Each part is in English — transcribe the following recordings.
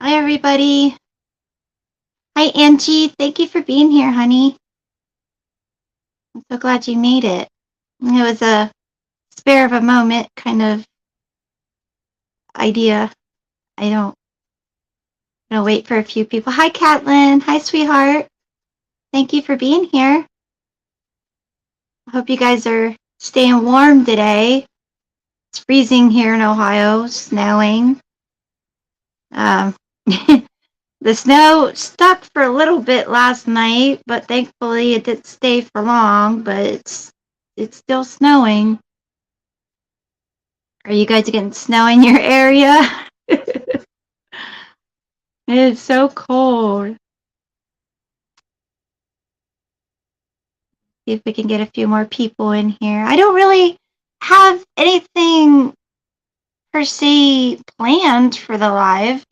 Hi, everybody. Hi, Angie. Thank you for being here, honey. I'm so glad you made it. It was a spare of a moment kind of idea. I don't gonna wait for a few people. Hi, Catlin. Hi, sweetheart. Thank you for being here. I hope you guys are staying warm today. It's freezing here in Ohio, snowing. Um, the snow stuck for a little bit last night, but thankfully it didn't stay for long. But it's still snowing. Are you guys getting snow in your area? It's so cold. See if we can get a few more people in here. I don't really have anything per se planned for the live.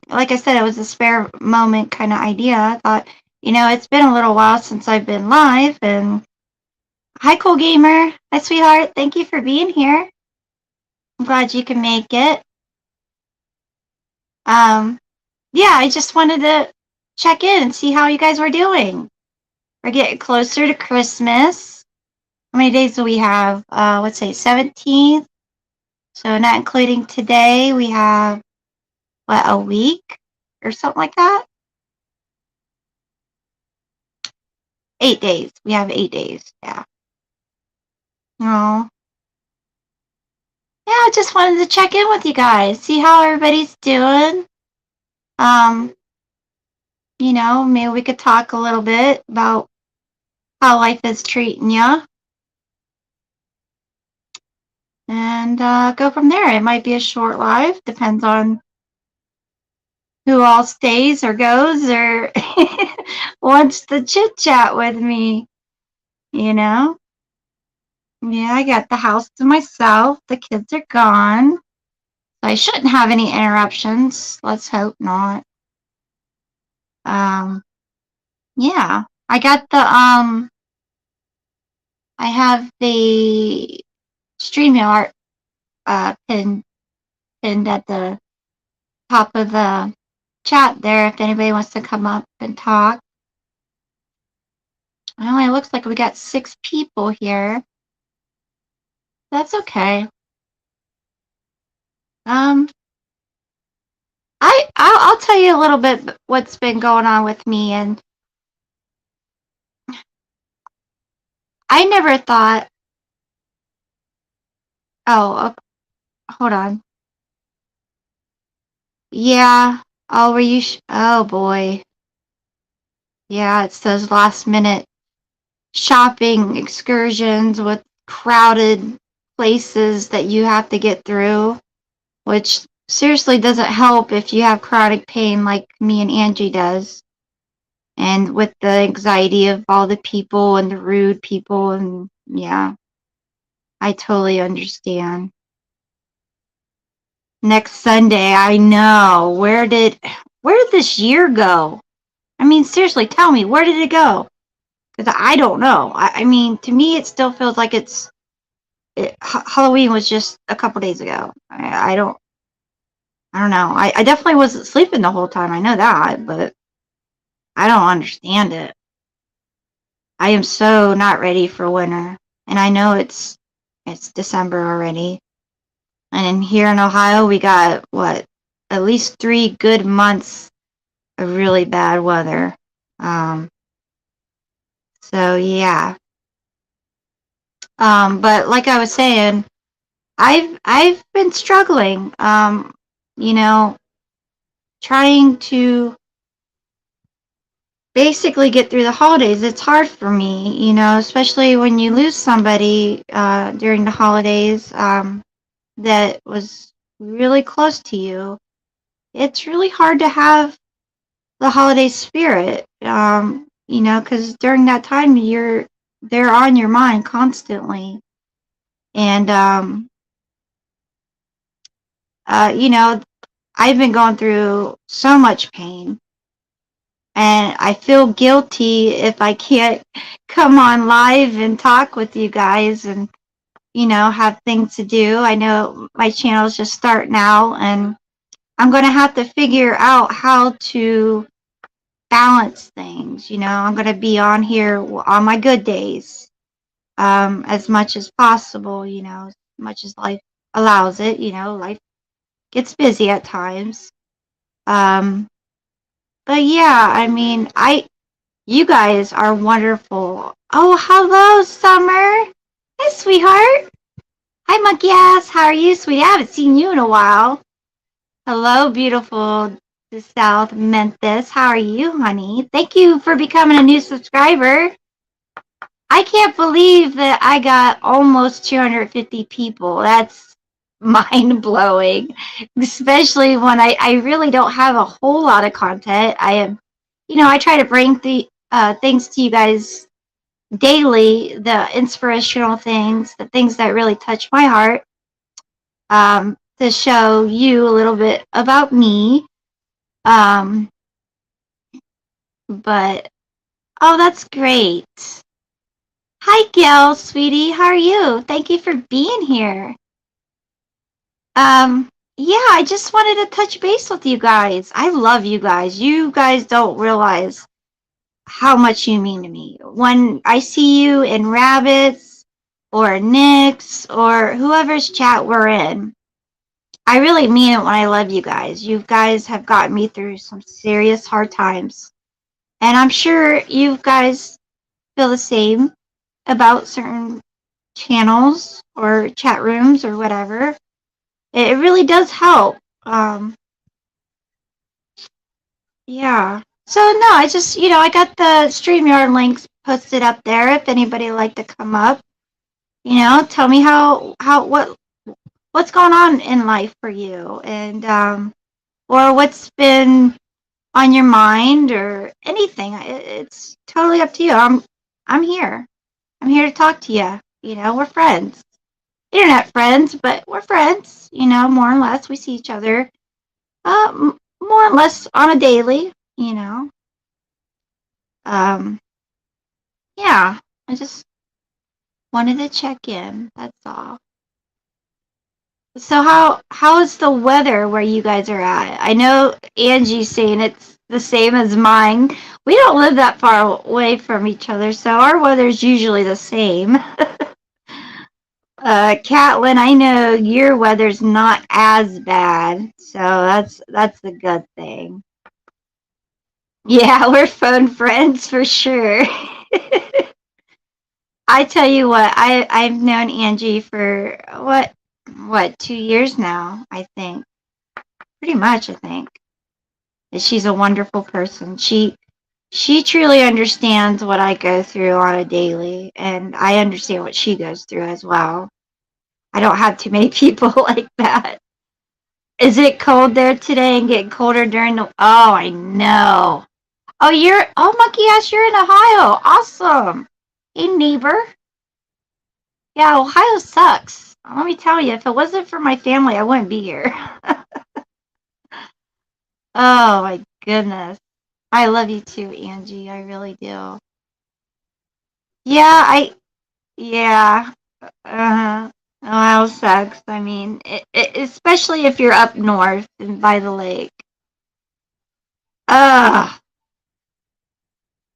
Like I said, it was a spare moment kind of idea. I thought, it's been a little while since I've been live. And hi, Cool Gamer. Hi, sweetheart. Thank you for being here. I'm glad you can make it. Yeah, I just wanted to check in and see how you guys were doing. We're getting closer to Christmas. How many days do we have? Let's say 17th. So not including today, we have, a week or something like that? 8 days. We have 8 days. Yeah. Oh. Yeah, I just wanted to check in with you guys, see how everybody's doing. Um, maybe we could talk a little bit about how life is treating you. And go from there. It might be a short live, depends on who all stays or goes or wants to chit chat with me, you know? Yeah, I got the house to myself. The kids are gone. I shouldn't have any interruptions. Let's hope not. Um, yeah. I have the StreamYard pinned at the top of the chat there if anybody wants to come up and talk. Well, it looks like we got 6 people here. That's okay. Um, I'll tell you a little bit what's been going on with me, and I never thought. Oh, hold on. Yeah. Oh, were you? Oh boy. Yeah, it's those last minute shopping excursions with crowded places that you have to get through, which seriously doesn't help if you have chronic pain like me and Angie does. And with the anxiety of all the people and the rude people, and yeah, I totally understand. Next Sunday, I know. Where did this year go? I mean, seriously, tell me, where did it go? Because I don't know. I mean, to me, it still feels like Halloween was just a couple days ago. I don't know. I definitely wasn't sleeping the whole time. I know that, but I don't understand it. I am so not ready for winter, and I know it's December already. And here in Ohio, we got at least 3 good months of really bad weather. Um, so yeah. But like I was saying, I've been struggling. You know, trying to basically get through the holidays. It's hard for me, especially when you lose somebody during the holidays that was really close to you. It's really hard to have the holiday spirit, because during that time they're on your mind constantly. And, I've been going through so much pain. And I feel guilty if I can't come on live and talk with you guys and, have things to do. I know my channel's just starting out, and I'm going to have to figure out how to balance things. I'm going to be on here on my good days, as much as possible, as much as life allows it. Life gets busy at times. Um, but yeah, I mean, you guys are wonderful. Oh, hello, Summer. Hi, sweetheart. Hi, monkey ass. How are you, sweetie? I haven't seen you in a while. Hello, beautiful the South Memphis. How are you, honey? Thank you for becoming a new subscriber. I can't believe that I got almost 250 people. That's mind blowing, especially when I really don't have a whole lot of content. I try to bring the things to you guys daily, the inspirational things, the things that really touch my heart, to show you a little bit about me. Um, but oh, that's great. Hi, Gail, sweetie. How are you? Thank you for being here. Yeah, I just wanted to touch base with you guys. I love you guys. You guys don't realize how much you mean to me. When I see you in Rabbits or Nick's or whoever's chat we're in, I really mean it when I love you guys. You guys have gotten me through some serious hard times. And I'm sure you guys feel the same about certain channels or chat rooms or whatever. It really does help. Um, yeah. So no, I just I got the StreamYard links posted up there. If anybody would like to come up, tell me what's going on in life for you, and or what's been on your mind or anything. It's totally up to you. I'm here. I'm here to talk to you. We're friends. Internet friends, but we're friends. More or less. We see each other more or less on a daily. Um, yeah. I just wanted to check in. That's all. So how is the weather where you guys are at? I know Angie's saying it's the same as mine. We don't live that far away from each other, so our weather's usually the same. Catlin, I know your weather's not as bad, so that's the good thing. Yeah, we're phone friends for sure. I tell you what, I've known Angie for what 2 years now, I think. Pretty much, I think. She's a wonderful person. She truly understands what I go through on a daily, and I understand what she goes through as well. I don't have too many people like that. Is it cold there today and getting colder during the? Oh, I know. Oh, monkey ass, you're in Ohio. Awesome. Hey, neighbor. Yeah, Ohio sucks. Let me tell you, if it wasn't for my family, I wouldn't be here. Oh my goodness. I love you too, Angie. I really do. Yeah, yeah. Uh-huh. Ohio sucks. I mean, especially if you're up north and by the lake. Ugh.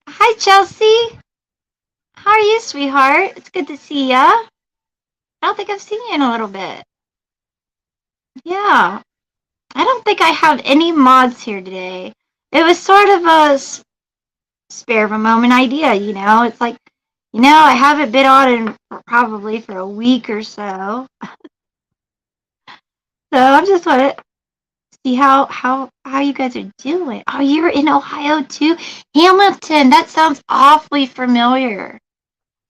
Hi, Chelsea. How are you, sweetheart? It's good to see ya. I don't think I've seen you in a little bit. Yeah. I don't think I have any mods here today. It was sort of a spare of a moment idea, It's like, I haven't been on in probably for a week or so. So I'm just want to see how you guys are doing. Oh, you're in Ohio too? Hamilton, that sounds awfully familiar.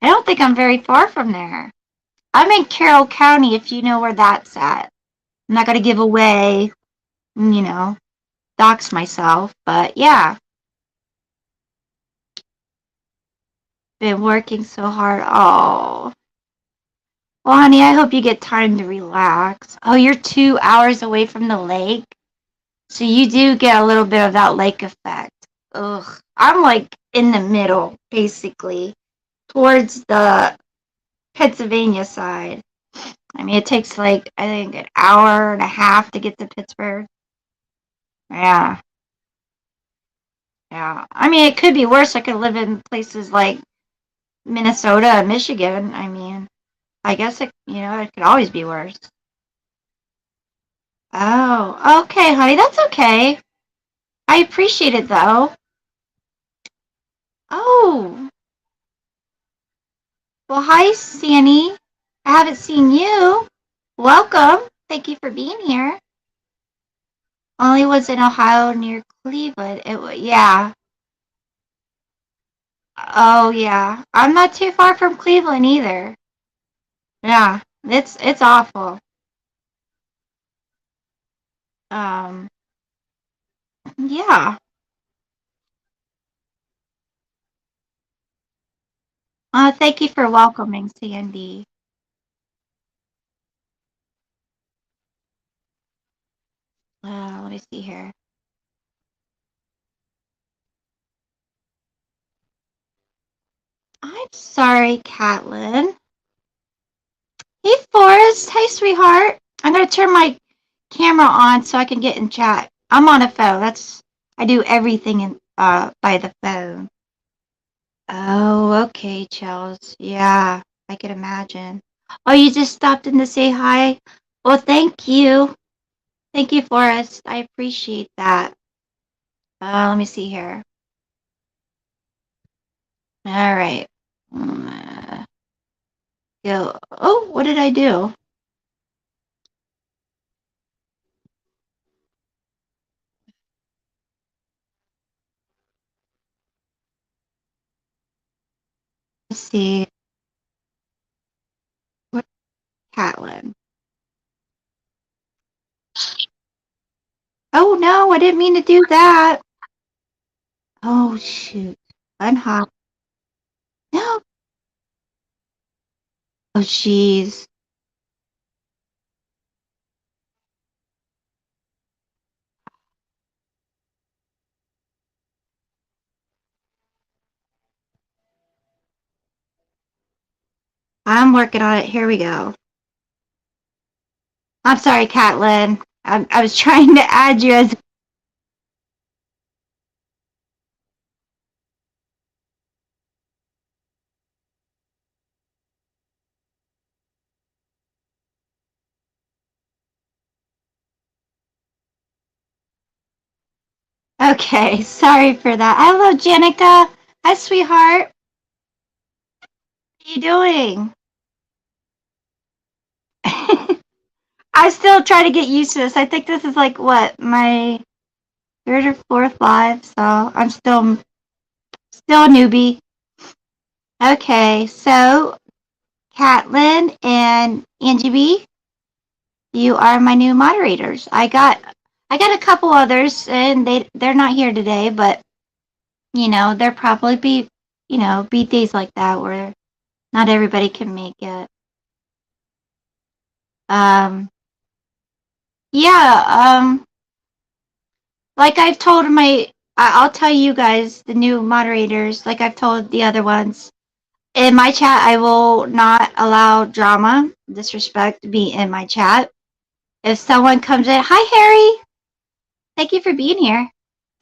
I don't think I'm very far from there. I'm in Carroll County, if you know where that's at. I'm not going to give away, you know, dox myself, but yeah, been working so hard. Oh, well, honey, I hope you get time to relax. Oh, you're 2 hours away from the lake, so you do get a little bit of that lake effect. Ugh, I'm like in the middle, basically, towards the Pennsylvania side. I mean, it takes like I think an hour and a half to get to Pittsburgh. Yeah. Yeah. I mean, it could be worse. I could live in places like Minnesota and Michigan. I mean, I guess it could always be worse. Oh, okay, honey. That's okay. I appreciate it though. Oh, well, hi, Sandy. I haven't seen you. Welcome. Thank you for being here. Only was in Ohio near Cleveland. Yeah. Oh, yeah. I'm not too far from Cleveland either. Yeah, it's awful. Um, yeah. Thank you for welcoming, Sandy. Let me see here. I'm sorry, Catlin. Hey, Forrest. Hey, sweetheart. I'm gonna turn my camera on so I can get in chat. I'm on a phone. I do everything by the phone. Oh, okay, Chels. Yeah, I could imagine. Oh, you just stopped in to say hi? Well, thank you. Thank you, Forrest. I appreciate that. Let me see here. All right. Go. Oh, what did I do? Let's see. What Catlin? Oh no, I didn't mean to do that. Oh shoot. Unhot. No. Oh jeez. I'm working on it. Here we go. I'm sorry, Catlin. I was trying to add you as. Okay, sorry for that. Hello, Jenica. Hi, sweetheart. What are you doing? I still try to get used to this. I think this is like what my third or fourth live, so I'm still a newbie. Okay, so Catlin and Angie B, you are my new moderators. I got a couple others, and they're not here today, but there probably be days like that where not everybody can make it. Um, yeah. Like I've told I'll tell you guys, the new moderators, like I've told the other ones. In my chat, I will not allow drama, disrespect to be in my chat. If someone comes in, hi Harry, thank you for being here.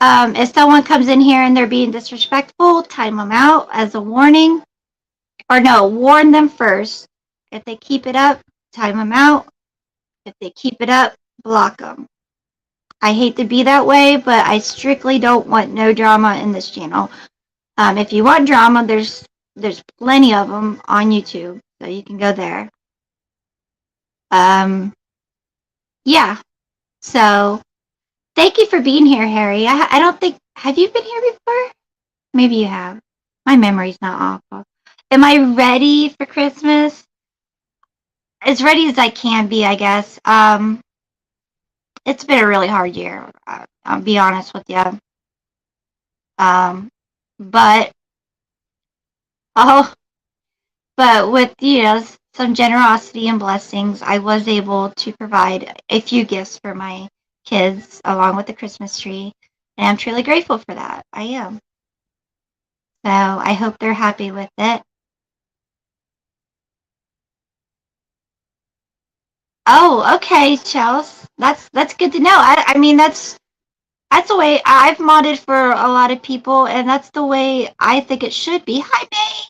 If someone comes in here and they're being disrespectful, time them out as a warning. Or no, warn them first. If they keep it up, time them out. If they keep it up, block them. I hate to be that way, but I strictly don't want no drama in this channel. If you want drama, there's plenty of them on YouTube, so you can go there. Um, yeah. So thank you for being here, Harry. I don't think have you been here before? Maybe you have. My memory's not awful. Am I ready for Christmas? As ready as I can be, I guess. It's been a really hard year. I'll be honest with you. Um, but oh, but with some generosity and blessings, I was able to provide a few gifts for my kids along with the Christmas tree, and I'm truly grateful for that. I am. So I hope they're happy with it. Oh, okay, Chels. That's good to know. I mean, That's the way I've modded for a lot of people, and that's the way I think it should be. Hi, May.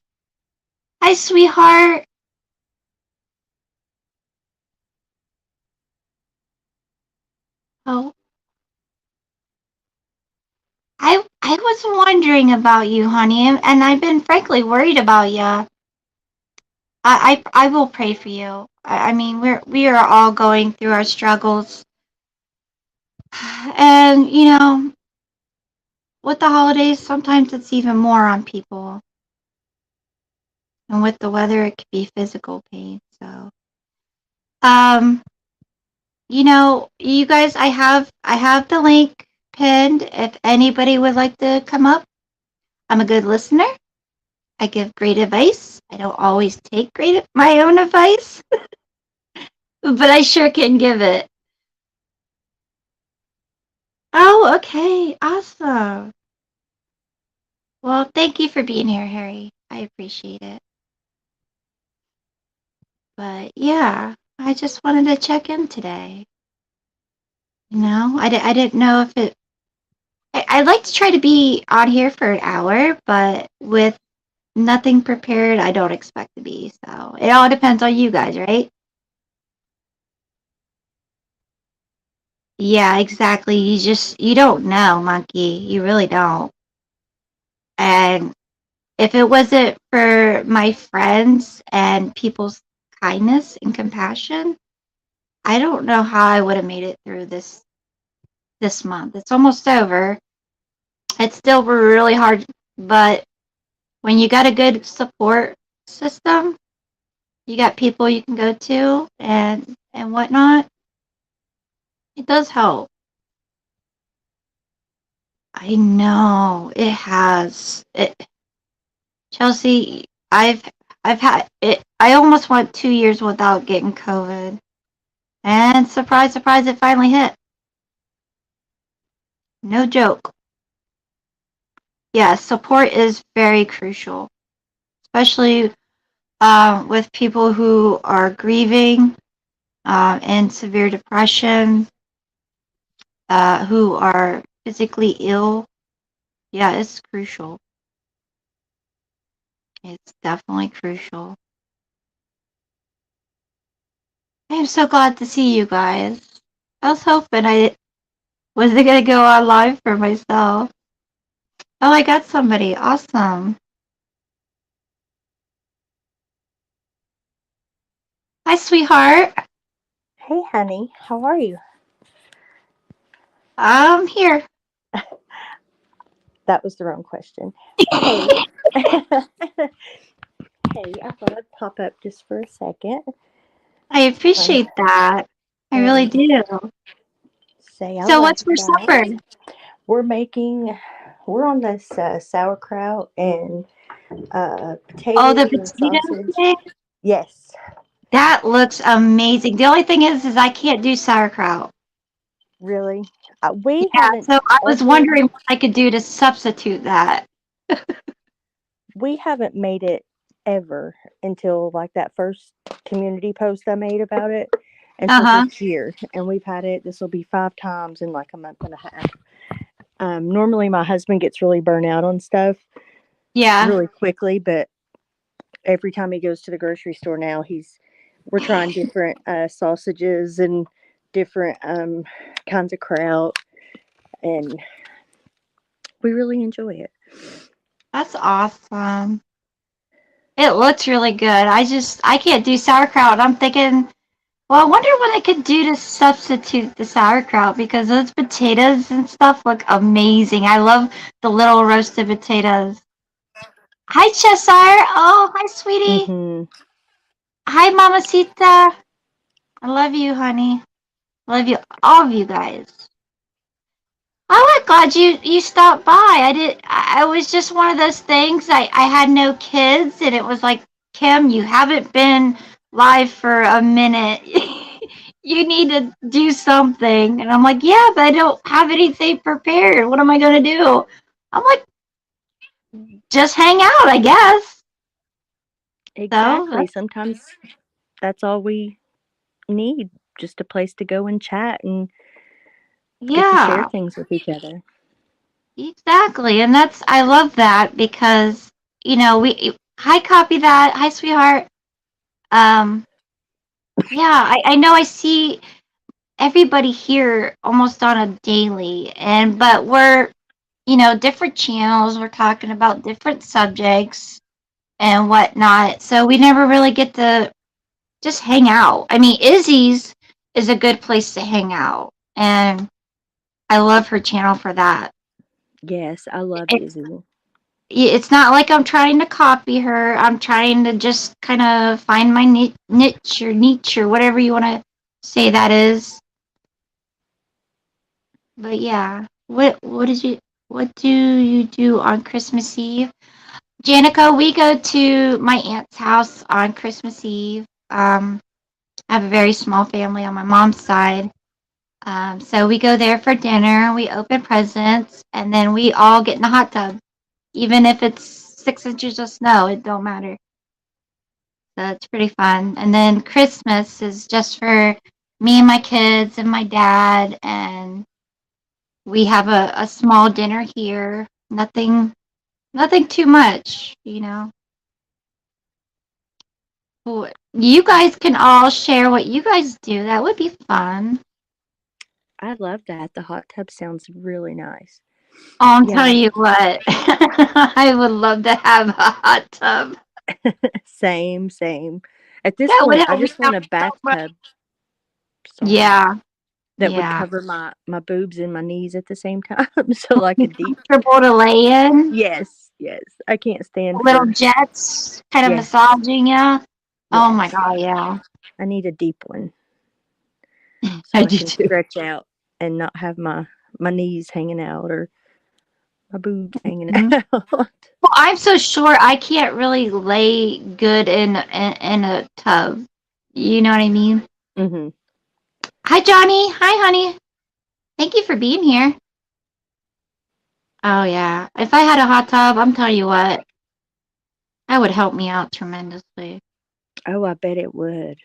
Hi, sweetheart. Oh, I was wondering about you, honey, and I've been frankly worried about you. I will pray for you. I mean, we are all going through our struggles, and with the holidays, sometimes it's even more on people, and with the weather, it could be physical pain. So, um, you guys, I have the link pinned. If anybody would like to come up, I'm a good listener. I give great advice. I don't always take my own advice, but I sure can give it. Oh, okay. Awesome. Well, thank you for being here, Harry. I appreciate it. But yeah, I just wanted to check in today. I didn't know if I like to try to be on here for an hour, but with nothing prepared, I don't expect to be. So it all depends on you guys, right? Yeah, exactly. You don't know, monkey. You really don't. And if it wasn't for my friends and people's kindness and compassion, I don't know how I would have made it through this month. It's almost over. It's still really hard, but when you got a good support system, you got people you can go to and whatnot, it does help. I know it has. Chelsea, I've had it. I almost went 2 years without getting COVID, and surprise, surprise, it finally hit. No joke. Yeah, support is very crucial, especially with people who are grieving and severe depression, who are physically ill. Yeah, it's crucial. It's definitely crucial. I am so glad to see you guys. I was hoping I wasn't gonna go on live for myself. Oh, I got somebody. Awesome. Hi, sweetheart. Hey, honey, how are you? I'm here. That was the wrong question. Hey, hey, I thought I'd pop up just for a second I um, appreciate that. I really and do. say I So, love what's you for supper? guys. We're making, we're on this sauerkraut and Oh, the potatoes and potatoes sausage. today? Yes, That looks amazing. The only thing is I can't do sauerkraut. really. We Yeah, haven't so I was ever, wondering what I could do to substitute that. we haven't made it ever until like that first community post I made about it Uh until huh. this year. And we've had it, this will be 5 times in like a month and a half. Normally, my husband gets really burnt out on stuff Yeah. really quickly, but every time he goes to the grocery store now, we're trying different sausages and different kinds of kraut, and we really enjoy it. That's awesome. It looks really good. I can't do sauerkraut. I'm thinking, well, I wonder what I could do to substitute the sauerkraut because those potatoes and stuff look amazing. I love the little roasted potatoes. Hi, Cheshire. Oh, hi, sweetie. Hmm. Hi, Mamacita. I love you, honey. I love you, all of you guys. I'm glad you stopped by. I was just one of those things. I had no kids, and it was like, Kim, you haven't been live for a minute. You need to do something. And I'm like, yeah, but I don't have anything prepared. What am I going to do? I'm like, just hang out, I guess. So Exactly. Sometimes that's all we need, just a place to go and chat and get to share Yeah, things with each other. exactly. And I love that because, hi, copy that. Hi, sweetheart. Um, yeah, I know I see everybody here almost on a daily, but we're, different channels. We're talking about different subjects and whatnot. So we never really get to just hang out. I mean, Izzy's is a good place to hang out. And I love her channel for that. Yes, I love It, Izzy. it's not like I'm trying to copy her. I'm trying to just kind of find my niche or whatever you want to say that is. But yeah, what do you do on Christmas Eve? Janica, we go to my aunt's house on Christmas Eve. I have a very small family on my mom's side. So we go there for dinner, we open presents, and then we all get in the hot tub. Even if it's 6 inches of snow, it don't matter. So it's pretty fun. And then Christmas is just for me and my kids and my dad, and we have a small dinner here. Nothing too much. Well, you guys can all share what you guys do. That would be fun. I love that. The hot tub sounds really nice. Oh, I'm Yeah, telling you what, I would love to have a hot tub. same, same. At this That would point, I help me just want out a so much. bathtub. Sorry. Yeah, That would yeah. cover my boobs and my knees at the same time. So like a deep. Comfortable to lay in. Yes, yes. I can't stand Little for. jets kind of Yes, massaging you. Oh my yes. god, yeah. I need a deep one I so I do can too. stretch out and not have my knees hanging out or my boobs hanging Mhm. out. Well, I'm so short, I can't really lay good in a tub. You know what I mean? Hmm. Hi, Johnny. Hi, honey. Thank you for being here. Oh yeah. If I had a hot tub, I'm telling you what, that would help me out tremendously. Oh, I bet it would.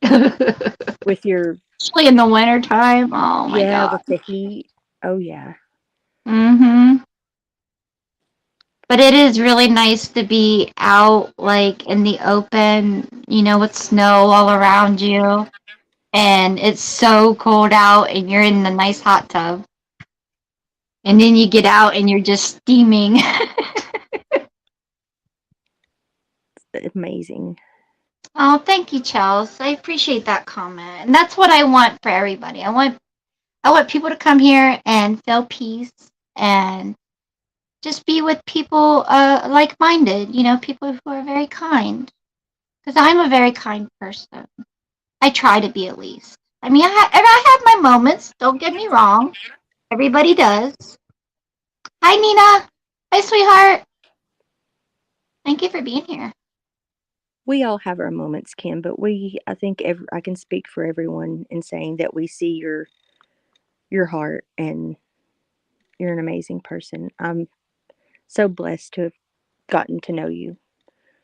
Especially With your, in the winter time. Oh my yeah, god. with the heat. Oh, yeah. Mhm. But it is really nice to be out like in the open, with snow all around you. And it's so cold out and you're in the nice hot tub. And then you get out and you're just steaming. Amazing. Oh, thank you, Chels. I appreciate that comment. And that's what I want for everybody. I want people to come here and feel peace and just be with people like-minded, people who are very kind. Because I'm a very kind person. I try to be at least. I mean, and I have my moments. Don't get me wrong. Everybody does. Hi, Nina. Hi, sweetheart. Thank you for being here. We all have our moments, Kim, but I think I can speak for everyone in saying that we see your heart and you're an amazing person. I'm so blessed to have gotten to know you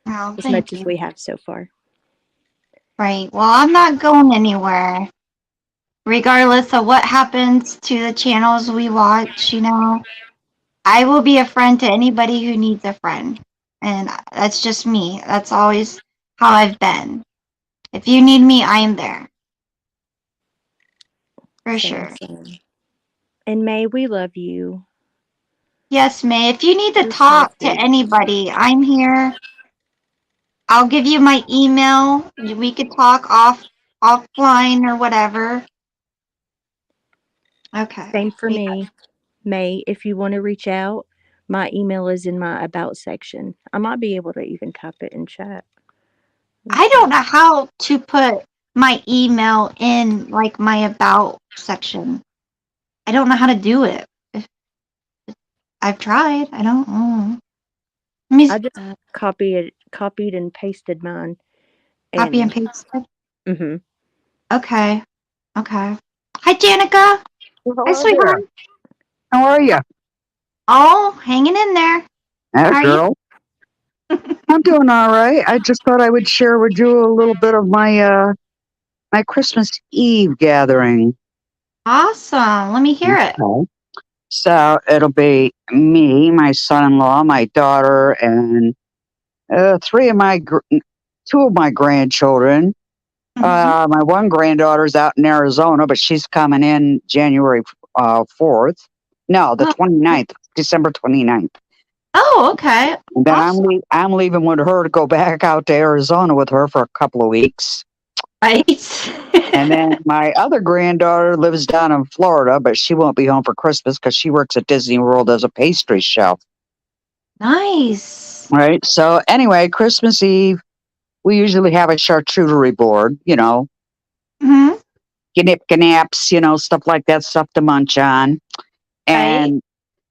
Oh, as much thank as you. we have so far. Right. Well, I'm not going anywhere. Regardless of what happens to the channels we watch, I will be a friend to anybody who needs a friend. And that's just me. That's always how I've been. If you need me, I am there. For Same, sure. same. And May, we love you. Yes, May. If you need to You're so talk to sweet. anybody, I'm here. I'll give you my email. We could talk offline or whatever. Okay. Same for me. May, if you want to reach out, my email is in my about section. I might be able to even type it in chat. Let me I don't see. know how to put my email in like my about section. I don't know how to do it. I've tried. I don't know. Let me I just copied and pasted mine. copy and And paste it. hmm Okay. Okay. Hi, Janica. Well, Hi, hello there. sweetheart. How are you? Oh, hanging in there. That How are you? girl. I'm doing all right. I just thought I would share with you a little bit of my Christmas Eve gathering. Awesome. Let me hear it. Okay. So it'll be me, my son-in-law, my daughter, and two of my grandchildren. Mhm. My one granddaughter's out in Arizona, but she's coming in January 4th. No, the Oh, 29th, December 29th. oh, okay. And then Awesome. I'm leaving with her to go back out to Arizona with her for a couple of weeks. Right. And then my other granddaughter lives down in Florida, but she won't be home for Christmas because she works at Disney World as a pastry chef. Nice. Right. So anyway, Christmas Eve, we usually have a charcuterie board, Hmm. knaps, stuff like that, stuff to munch on. Right. And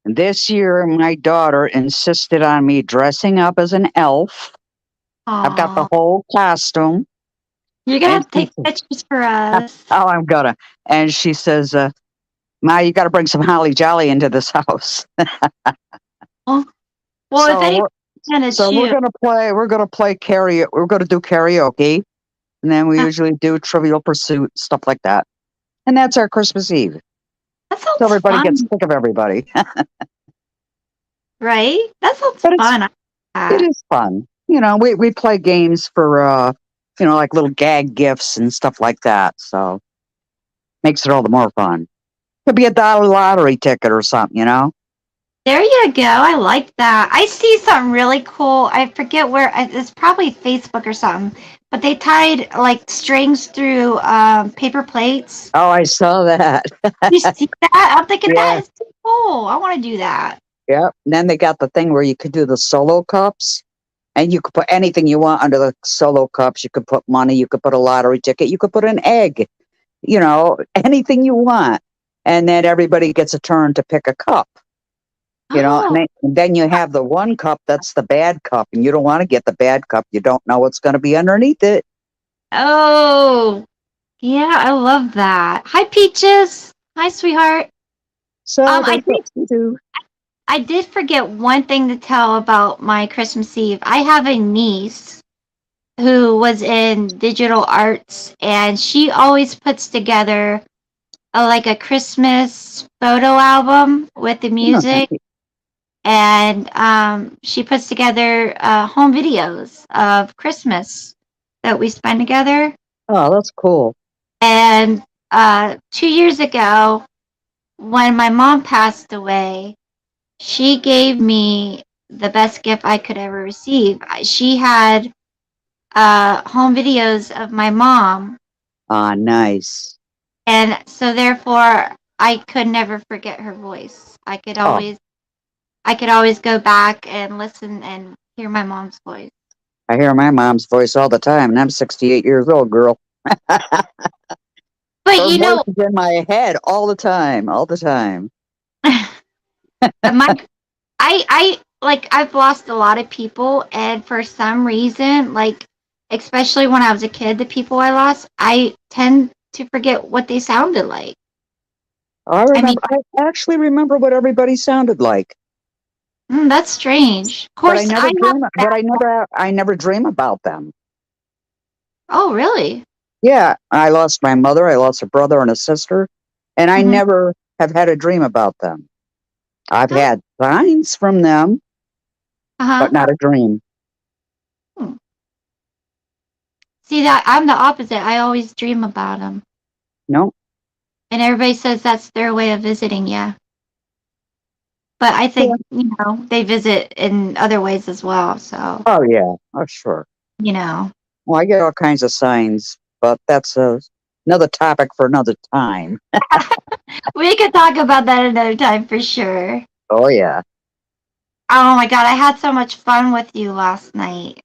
this year, my daughter insisted on me dressing up as an elf. I've got the Aw. whole costume. You're gonna And have to take pictures for us. oh, I'm gonna. And she says, Ma, you got to bring some holly jolly into this house. Well, well, if So anybody's we're, gonna so we're choose, gonna play karaoke. We're gonna do karaoke, and then we usually do Trivial Pursuit, stuff like that. And that's our Christmas Eve. that So sounds everybody gets fun, sick of everybody. right? That sounds But fun. I like it that. is fun. We play games for like little gag gifts and stuff like that. So makes it all the more fun. Could be a dollar lottery ticket or something. There you go. I like that. I see something really cool. I forget where. It's probably Facebook or something. But they tied like strings through paper plates. Oh, I saw that. You see that? I'm thinking that Yeah. is so cool. I want to do that. Yep. And then they got the thing where you could do the solo cups. And you could put anything you want under the solo cups. You could put money. You could put a lottery ticket. You could put an egg. Anything you want. And then everybody gets a turn to pick a cup. Oh, And then you have the one cup that's the bad cup, and you don't want to get the bad cup. You don't know what's going to be underneath it. oh, yeah. I love that. Hi, Peaches. Hi, sweetheart. So I that's what did. we do. I did forget one thing to tell about my Christmas Eve. I have a niece who was in digital arts, and she always puts together like a Christmas photo album with the Oh, music, nice. and she puts together home videos of Christmas that we spend together. Oh, that's cool. And 2 years ago, when my mom passed away, she gave me the best gift I could ever receive. She had home videos of my mom, Ah, nice. and so therefore I could never forget her voice. Oh, I could always go back and listen and hear my mom's voice. I hear my mom's voice all the time, and I'm 68 years old, girl. But Her voice is in my head all the time, all the time. my I like I've lost a lot of people, and for some reason, like especially when I was a kid, the people I lost, I tend to forget what they sounded like. I I mean, remember. I actually remember what everybody sounded like, that's strange. Of but I course, never I have dream. But that. I never dream about them. Oh, really? Yeah, I lost my mother. I lost a brother and a sister, and I Hmm. never have had a dream about them. I've That's, had signs from them, uh-huh. but not a dream. Hmm. See that I'm the opposite. I always dream about them, No. and everybody says that's their way of visiting you. But I Yeah. think they visit in other ways as well. So Oh yeah. Oh sure. you know, Well, I get all kinds of signs, but that's another topic for another time. we could talk about that another time for sure. Oh yeah. Oh my god, I had so much fun with you last night.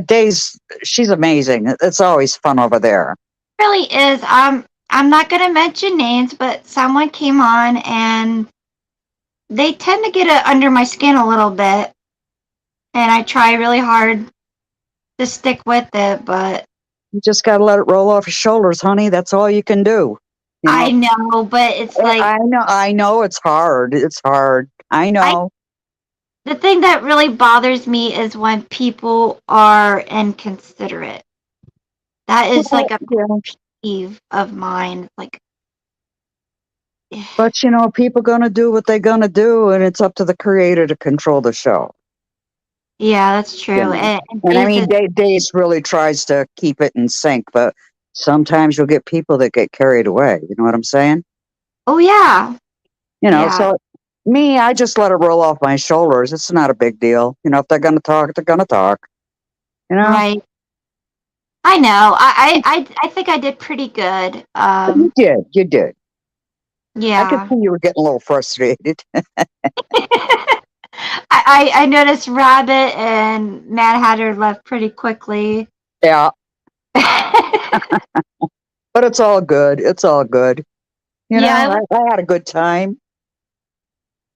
Days. She's amazing. It's always fun over there. It really is. I'm not gonna mention names, but someone came on and they tend to get under my skin a little bit, and I try really hard to stick with it, but You just got to let it roll off your shoulders, honey. That's all you can do. You I know. know, but it's like I know. I know. It's hard. It's hard. I I know. the thing that really bothers me is when people are inconsiderate. That is Well, like a yeah. peeve of mine. Like, But you know, people gonna do what they're gonna do, and it's up to the creator to control the show. yeah, that's You true. know, And and I is mean, it? Days really tries to keep it in sync, but sometimes you'll get people that get carried away. You know what I'm saying? Oh yeah, You know, yeah, so me, I just let it roll off my shoulders. It's not a big deal. You know, if they're gonna talk, they're gonna talk. You know, right. I know. I think I did pretty good. you did, you did. I could Yeah. see you were getting a little frustrated. I noticed Rabbit and Mad Hatter left pretty quickly. Yeah, but it's all good. It's all good. You Yeah. know, I had a good time.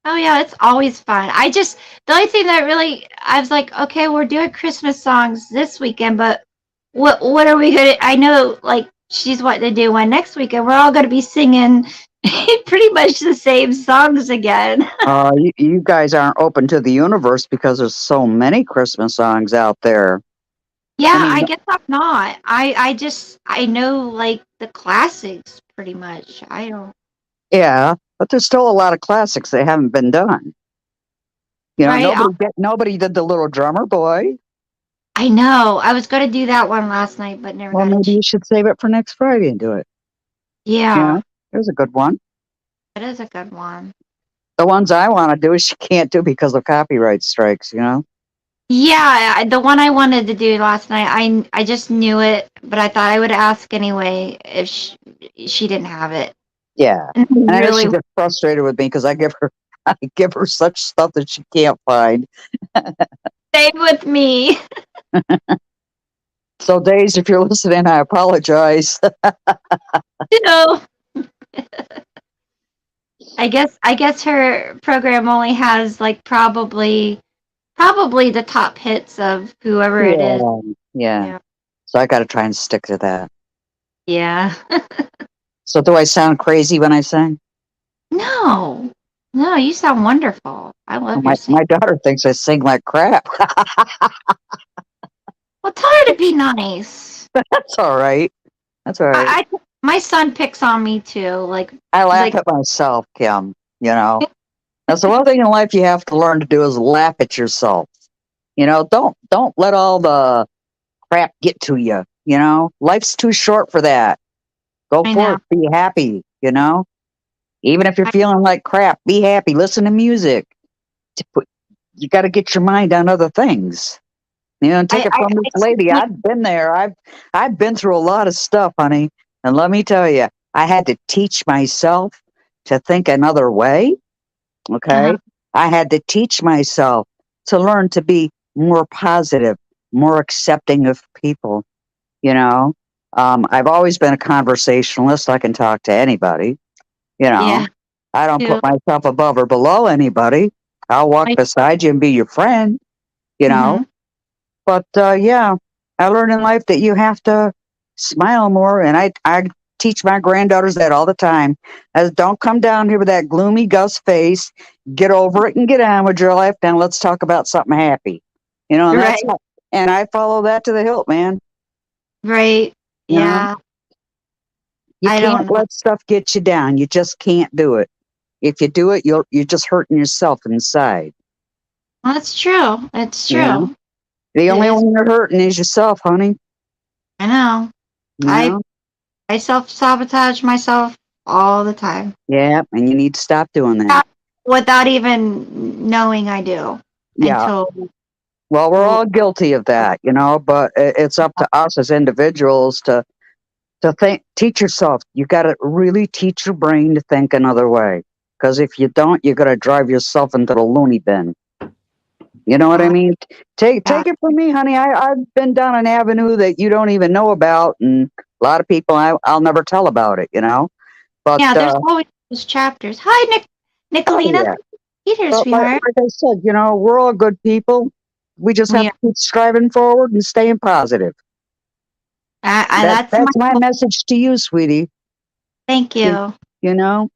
Oh yeah, it's always fun. The only thing that really I was like, okay, we're doing Christmas songs this weekend, but what are we gonna? I know like she's wanting to do one next weekend. We're all gonna be singing pretty much the same songs again. You guys aren't open to the universe because there's so many Christmas songs out there. I Yeah, mean, I guess I'm not. I know like the classics pretty much. I don't. yeah, but there's still a lot of classics that haven't been done. You know, Right. nobody did the Little Drummer Boy. I know. I was gonna do that one last night, but never Well, got a maybe chance. you should save it for next Friday and do it. You Yeah, know, there's a good one. that is a good one. The ones I want to do is she can't do because of copyright strikes. You know. Yeah, the one I wanted to do last night, I just knew it, but I thought I would ask anyway if she didn't have it. Yeah, And and I know really, she gets frustrated with me because I give her I give her such stuff that she can't find. stayed with me. So, Days, if you're listening, I apologize. You know, I guess her program only has like probably the top hits of whoever it is. Yeah, yeah. Yeah. So I got to try and stick to that. Yeah. So do I sound crazy when I sing? No. No, you sound wonderful. I Oh, love your singing. my daughter thinks I sing like crap. Well, tell her to be nice. That's all right. That's all right. My son picks on me too. Like I he's laugh like, at myself, Kim. You know, that's the one thing in life you have to learn to do is laugh at yourself. You know, don't let all the crap get to you. You know, life's too short for that. Go I for know. it. Be happy. You know, even if you're I, feeling like crap, be happy. Listen to music. You got to get your mind on other things. You know, take it from this I lady. I've been there. I've been through a lot of stuff, honey. And let me tell you, I had to teach myself to think another way. Okay. uh-huh. I had to teach myself to learn to be more positive, more accepting of people. You know, I've always been a conversationalist. I can talk to anybody. You know, Yeah. I don't Too. put myself above or below anybody. I'll walk I, beside you and be your friend, you know. hmm But yeah, I learned in life that you have to smile more. And I teach my granddaughters that all the time. As don't come down here with that gloomy Gus face. Get over it and get on with your life. Now let's talk about something happy. You know, and Right. and I follow that to the hilt, man. Right. You know, Yeah. you I don't can't know. let stuff get you down. You just can't do it. If you do it, you're just hurting yourself inside. Well, that's true. It's You know, true. the It only is. one you're hurting is yourself, honey. I know. You I know, I self-sabotage myself all the time. yeah, and you need to stop doing that. Without even knowing I do Yeah. until Well, we're all guilty of that, you know, but it's up to us as individuals to think, teach yourself. You got to really teach your brain to think another way. Because if you don't, you're going to drive yourself into the loony bin. You know what I uh, mean? Take yeah. it from me, honey. I've been down an avenue that you don't even know about, and a lot of people I'll never tell about it. You know, but Yeah, there's always those chapters. Hi, oh Nicolina. yeah. Be here, But sweetheart. like I said, you know, we're all good people. We just have Yeah, to keep striving forward and staying positive. that's my That's my goal. message to you, sweetie. Thank You, you. you know,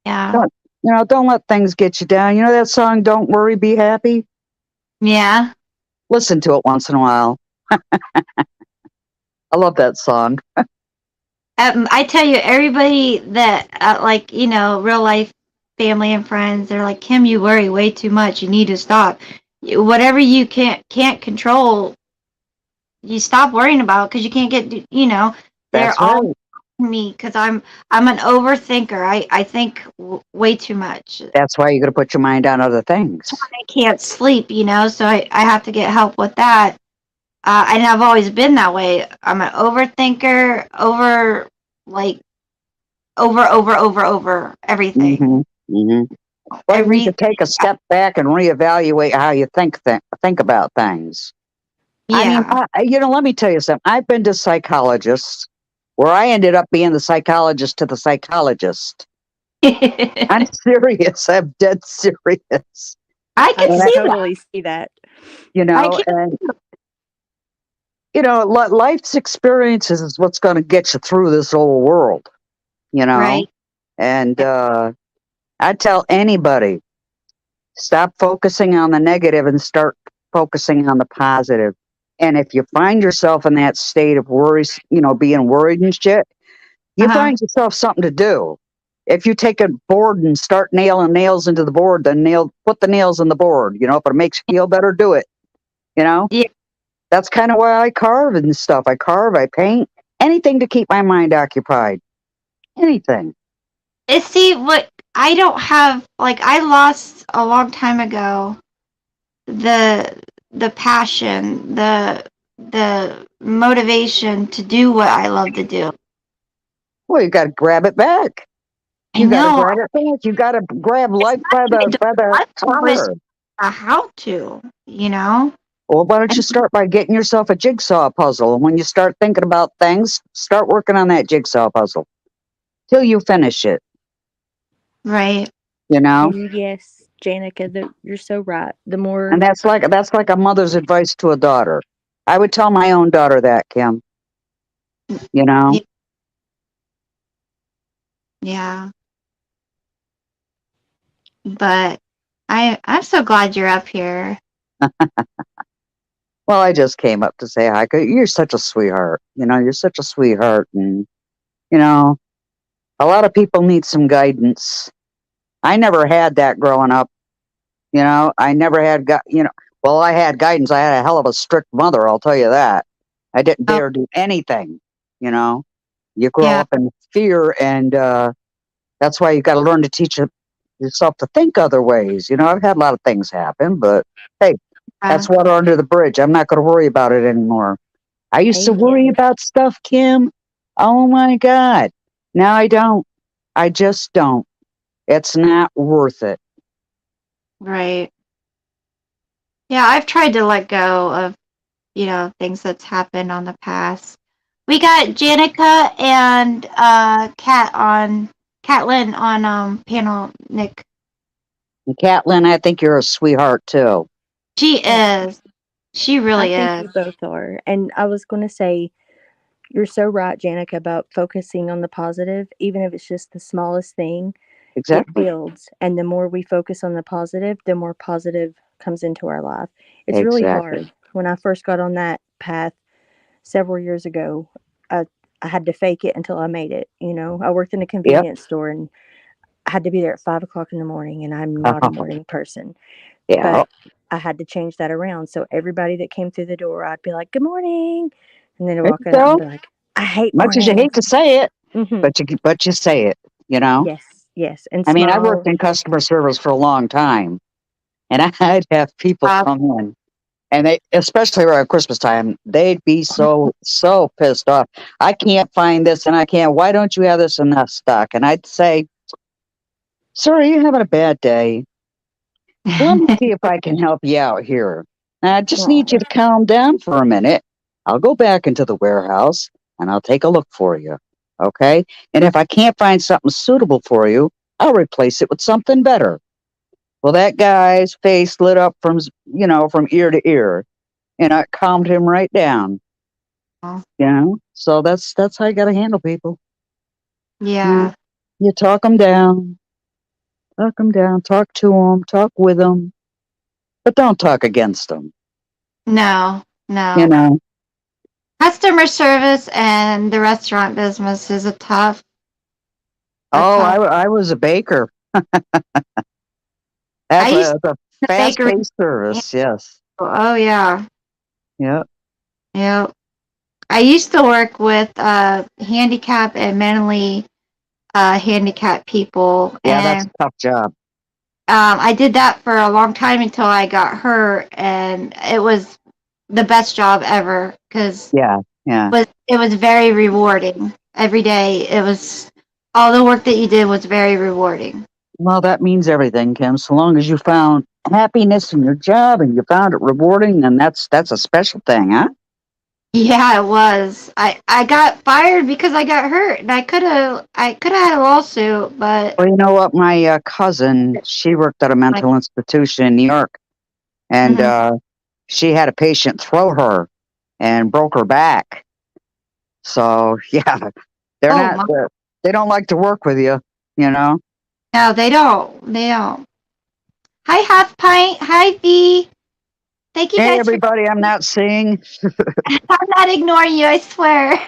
Yeah. don't don't let things get you down. You know that song "Don't Worry, Be Happy." Yeah. Listen to it once in a while. I love that song. I tell you, everybody that like real life family and friends, they're like, Kim, you worry way too much. You need to stop. Whatever you can't control, you stop worrying about because you can't get. They're That's all right. me because I'm an overthinker. I think way too much. That's why you got to put your mind on other things. I can't sleep. So I have to get help with that. And I've always been that way. I'm an overthinker, like over everything. Hmm. Hmm. Well, you need to Every take a step back and reevaluate how you think about things. I mean, yeah. let me tell you something. I've been to psychologists where I ended up being the psychologist to the psychologist. I'm serious. I'm dead serious. I I can And can I, see that. totally see that. I you can and life's experiences is what's going to get you through this whole world. You know, right. and I tell anybody, stop focusing on the negative and start focusing on the positive. And if you find yourself in that state of worry, being worried and shit, you Uh-huh. find yourself something to do. If you take a board and start nailing nails into the board, then put the nails in the board. If it makes you feel better, do it. You know, Yeah. that's kind of why I carve and stuff. I carve, I paint, anything to keep my mind occupied. Anything. See what I don't have like I lost a long time ago the passion, the motivation to do what I love to do. Well, you got to grab it back. I You got to know grab it back. You got to grab it's life not even by the what to, it's collar. how to. Well, why don't you And start by getting yourself a jigsaw puzzle? And when you start thinking about things, start working on that jigsaw puzzle till you finish it. right. You know, And yes, Janica, you're so right. The more and that's like a mother's advice to a daughter. I would tell my own daughter that, Kim. You know, Yeah. Yeah. But I'm so glad you're up here. well, I just came up to say hi. 'Cause you're such a sweetheart. You're such a sweetheart, and you know, a lot of people need some guidance. I never had that growing up. I never had well, I had guidance. I had a hell of a strict mother, I'll tell you that. I didn't Oh, dare do anything, you know. You grow yeah. up in fear, and that's why you got to learn to teach yourself to think other ways. I've had a lot of things happen, but hey, Uh, that's water under the bridge. I'm not going to worry about it anymore. I used to worry amen. about stuff, Kim. Oh my God. Now I don't. I just don't. It's not worth it. right. Yeah, I've tried to let go of, things that's happened on the past. We got Janica and Catlin on panel, Nick. And Catlin, I think you're a sweetheart too. She And is. She I really think is. you both are. And I was going to say, you're so right, Janica, about focusing on the positive, even if it's just the smallest thing. It Exactly. builds. And the more we focus on the positive, the more positive comes into our life. It's really Exactly. hard. When I first got on that path several years ago, I, I had to fake it until I made it. I worked in a Yep. convenience store and I had to be there at 5 o'clock in the morning, and I'm not a morning person. Yeah. But I had to change that around. So everybody that came through the door, I'd be like, "Good morning," and then I'd There walk you out and go. be like, "I hate Much as you hate mornings." to say it, Hmm. but you say it. You know. Yes, yes, and I mean, I worked smile. in customer service for a long time, and I'd have people Uh, come in, and they, especially around Christmas time, they'd be so pissed off. I can't find this, and I can't. Why don't you have this in that stock? And I'd say, "Sir, are you having a bad day? Let me see if I can help you out here. I just need you Oh, to calm down for a minute. I'll go back into the warehouse and I'll take a look for you. Okay? And if I can't find something suitable for you, I'll replace it with something better." Well, that guy's face lit up from ear to ear, and I calmed him right down. So that's how you got to handle people. You yeah. you talk them down, talk to them, talk with them, but don't talk against them. No, You no. know. Customer service and the restaurant business is a Oh, tough. I was a baker. I That's used to a the bakery. fast-paced service. Yes. Oh yeah, Yeah. yeah. I used to work with handicap and mentally handicapped people, Yeah, that's and a tough job. I did that for a long time until I got hurt, and it was the best job ever because Yeah. Yeah. it was very rewarding. Every day, it was all the work that you did was very rewarding. Well, that means everything, Kim. So long as you found happiness in your job and you found it rewarding, then that's a special thing, huh? Yeah, it was. I got fired because I got hurt, and I could have had a lawsuit, but Well, you know what? My cousin, she worked at a like, mental institution in New York, and mhm. she had a patient throw her and broke her back. So yeah, they're Oh not. my, They don't like to work with you. You know. no, they don't. They don't. Hi, Half Pint. Hi, V. Thank you Hey, guys for. everybody! I'm not seeing. I'm not ignoring you. I swear.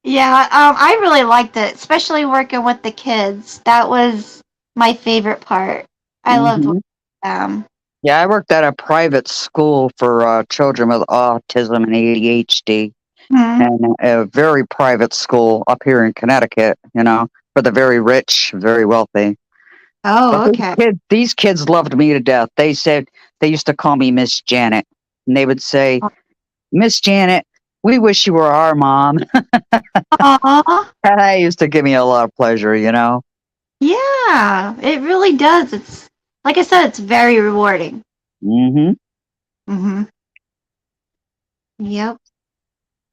Yeah, I really liked it, especially working with the kids. That was my favorite part. I loved working Hmm. with them. Yeah, I worked at a private school for children with autism and ADHD, Hmm. and a very private school up here in Connecticut. You know, for the very rich, very wealthy. But Oh, okay. these kids loved me to death. They said they used to call me Miss Janet, and they would say, "Miss Janet, we wish you were our mom." Aw, And that used to give me a lot of pleasure. You know. yeah, it really does. It's like I said, it's very rewarding. Hmm. Hmm. Yep.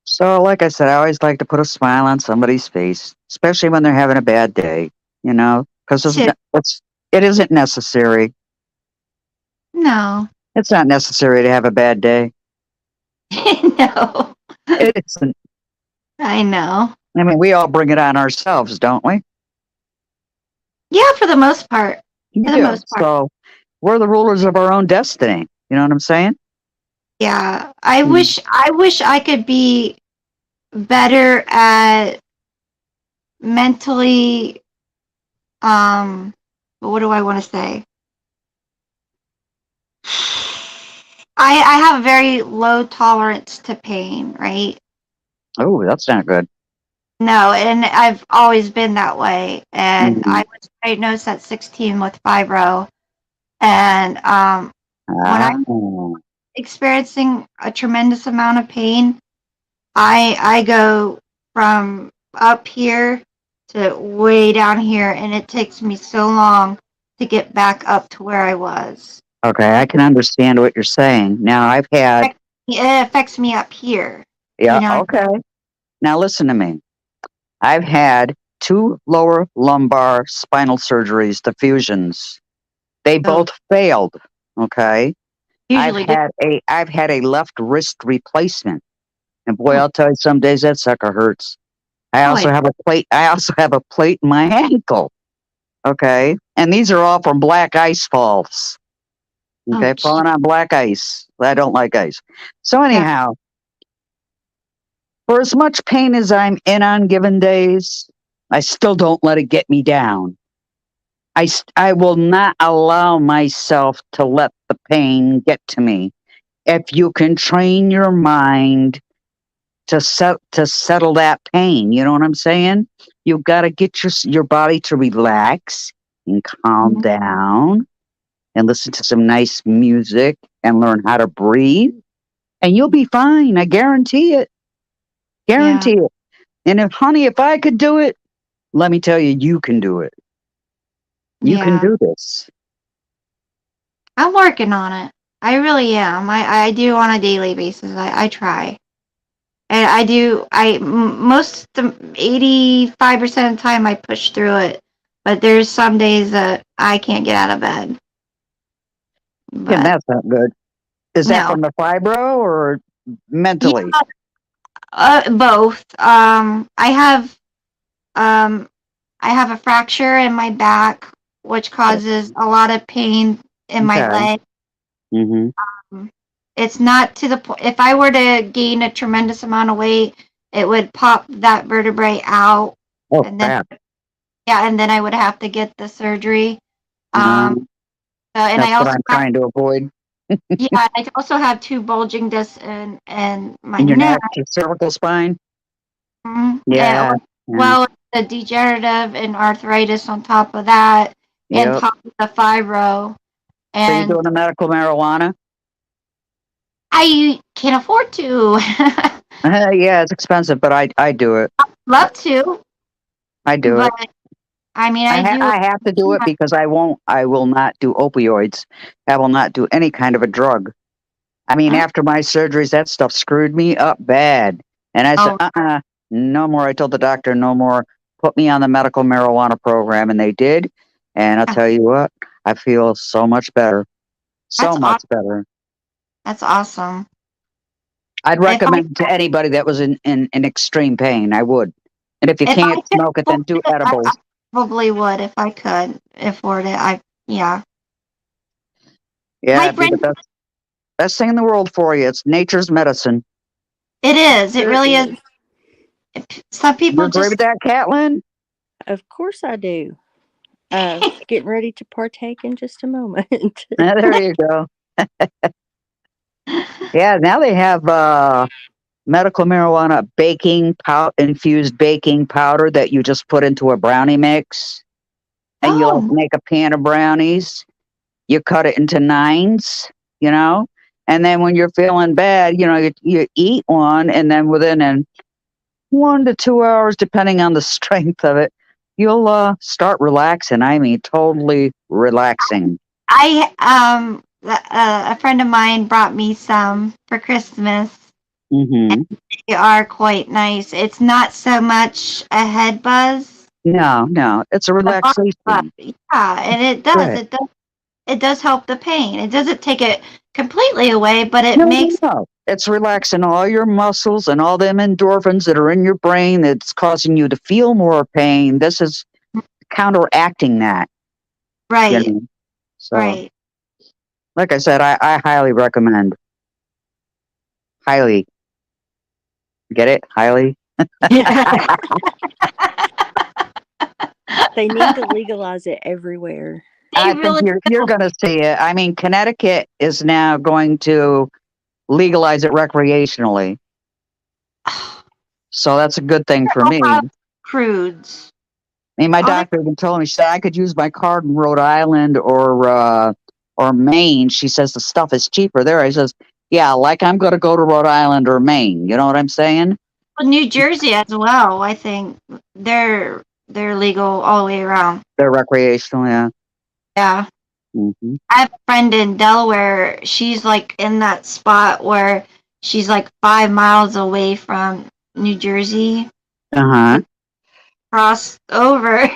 So, like I said, I always like to put a smile on somebody's face, especially when they're having a bad day. You know, because Too. it isn't necessary. No. It's not necessary to have a bad day. No. It isn't. I know. I mean, we all bring it on ourselves, don't we? Yeah, for the most part. We For the do. most part. So we're the rulers of our own destiny. You know what I'm saying? Yeah. I Mm. wish I wish I could be better at mentally what do I want to say? I have a very low tolerance to pain, right? Oh, that's not good. No, and I've always been that way. And Hmm. I was diagnosed at 16 with fibro. And when Ah, I'm experiencing a tremendous amount of pain, I go from up here to way down here, and it takes me so long to get back up to where I was. okay. I can understand what you're saying. Now, I've had, It affects me up here, you yeah, know. okay. Now, listen to me. I've had two lower lumbar spinal surgeries, the fusions. They So both failed. Okay. usually do. I've had a left wrist replacement. And boy, Oh, I'll tell you, some days that sucker hurts. boy. I also have a plate in my ankle. Okay. And these are all from black ice falls. Oh, Okay. gee. Falling on black ice. I don't like ice. So Yeah. anyhow, for as much pain as I'm in on given days, I still don't let it get me down. I will not allow myself to let the pain get to me. If you can train your mind to settle that pain, you know what I'm saying? You've got to get your body to relax and calm Mhm. down and listen to some nice music and learn how to breathe, and you'll be fine. I guarantee it. Yeah. Guarantee it. And if, honey, if I could do it, let me tell you, you can do it. You can Yeah. do this. I'm working on it. I really am. I do on a daily basis. I try. And I do. Most 85% of the time I push through it, but there's some days that I can't get out of bed. Yeah, But that's not good. Is that no, from the fibro or yeah, mentally? both. Um, I have a fracture in my back, which causes a lot of pain in my Okay. leg. Hmm. It's not to the point. If I were to gain a tremendous amount of weight, it would pop that vertebrae out, Oh, and then crap. yeah, and then I would have to get the surgery. Um, Um, and that's I what also I'm have, trying to avoid. yeah, I also have two bulging discs in my In your neck. neck, your cervical spine. And Yeah. Yeah. well, the degenerative and arthritis on top of that, and Yep. top of the fibro. So you're And doing the medical marijuana? I can't afford to. Yeah, it's expensive, but I do it. Love to, I do but it. I mean, I do. I have to do it because I will not do opioids. I will not do any kind of a drug. I mean, Huh? after my surgeries, that stuff screwed me up bad. And I said, Oh, no more. I told the doctor, no more. Put me on the medical marijuana program. And they did. And I'll tell you what, I feel so much better. So that's much awesome. better. That's awesome. I'd If I recommend to anybody that was in extreme pain. I would. And if you if I can't could smoke it, then afford do it, I edibles. probably would if I could afford it. Yeah. Yeah, My it'd be the friend, best thing in the world for you. It's nature's medicine. it is. It Sure really is. is. Some You people agree just with that, Catlin? Of course I do. Getting ready to partake in just a moment. There you go. Yeah, now they have medical marijuana infused baking powder that you just put into a brownie mix, and you like oh, make a pan of brownies. You cut it into nines, you know, and then when you're feeling bad, you eat one, and then within 1 to 2 hours, depending on the strength of it, you'll start relaxing. I mean, totally relaxing. a friend of mine brought me some for Christmas. Hmm. They are quite nice. It's not so much a head buzz, No, no, it's a a body buzz. relaxation. Yeah, and it does. Right. It does help the pain. It doesn't take it completely away, but it No, no, makes no. It's relaxing all your muscles and all them endorphins that are in your brain that's causing you to feel more pain. This is counteracting that, you right, know. So, right. like I said, I highly recommend. Highly. Get it? Highly. They need to legalize it everywhere. They I think really you're going to see it. I mean, Connecticut is now going to legalize it recreationally. So that's a good thing for me. Ohio prudes. I mean, my All the doctor even told me, she said I could use my card in Rhode Island or Maine. She says the stuff is cheaper there. I says, yeah, like I'm going to go to Rhode Island or Maine. You know what I'm saying? New Jersey as well. I think they're legal all the way around. They're recreational, yeah. Yeah. Hmm. I have a friend in Delaware. She's like in that spot where she's like 5 miles away from New Jersey. Uh huh. Cross over.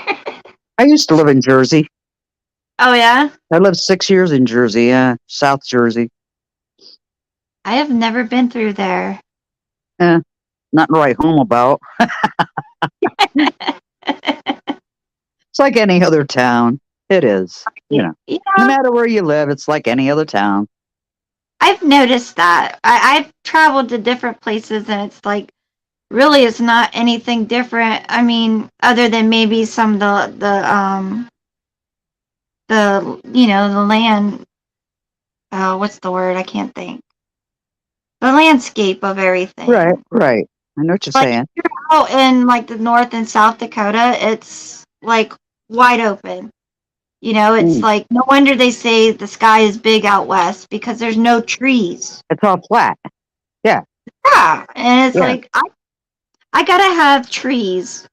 I used to live in Jersey. Oh yeah? I lived 6 years in Jersey, yeah, South Jersey. I have never been through there. Nothing to write home about. It's like any other town. It is, you know. No Yeah, matter where you live, it's like any other town. I've noticed that. I've traveled to different places and it's like really it's not anything different. I mean, other than maybe some of the land, what's the word? I can't think. The landscape of Right, everything. right. I know what you're Like saying. if you're out in like the North and South Dakota, it's like wide open. It's Mm, like no wonder they say the sky is big out west because there's no trees. it's all flat. Yeah, Yeah, and it's yeah. like I gotta have trees.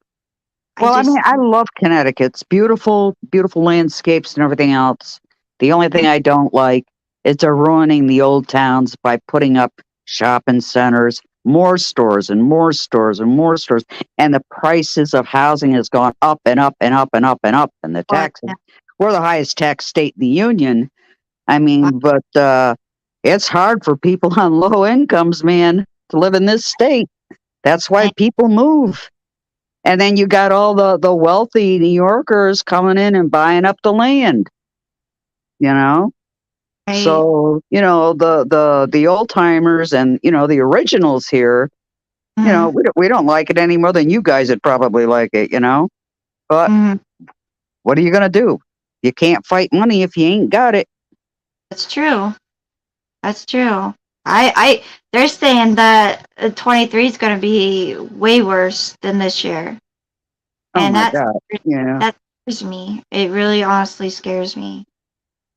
I Well, I mean, just I love Connecticut. It's beautiful, beautiful landscapes and everything else. The only thing I don't like is they're ruining the old towns by putting up shopping centers, more stores and more stores and more stores. And the prices of housing has gone up and up and up and up and up. And the taxes, we're the highest tax state in the union. I mean, but it's hard for people on low incomes, man, to live in this state. That's why people move. And then you got all the wealthy New Yorkers coming in and buying up the land, you know? Right. So, the old timers and, the originals here, Mhm, we don't like it any more than you guys would probably like it, But mhm. what are you going to do? You can't fight money if you ain't got it. That's true. That's true. They're saying that 23 is going to be way worse than this year, Oh and my God. Yeah. that scares me. It really, honestly scares me.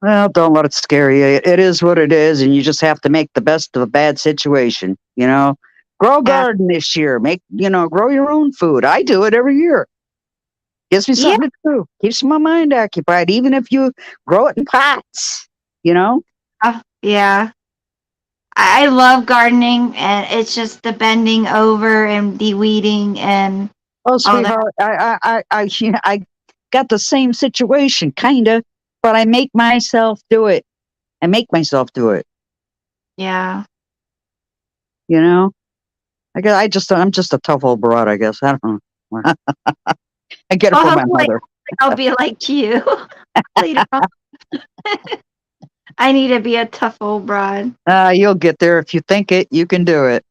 Well, don't let it scare you. It is what it is, and you just have to make the best of a bad situation. Grow a Yeah, garden this year. Grow your own food. I do it every year. Gives me yeah, something to do. Keeps my mind occupied, even if you grow it in pots. You know. yeah. I love gardening, and it's just the bending over and the weeding and Oh, all that. sweetheart, I got the same situation, kinda, but I make myself do it. I make myself do it. Yeah. You know. I'm just a tough old broad, I guess. I don't know. I get it Well, from my hopefully mother. I'll be like you later on. I need to be a tough old broad. You'll get there if you think it. You can do it.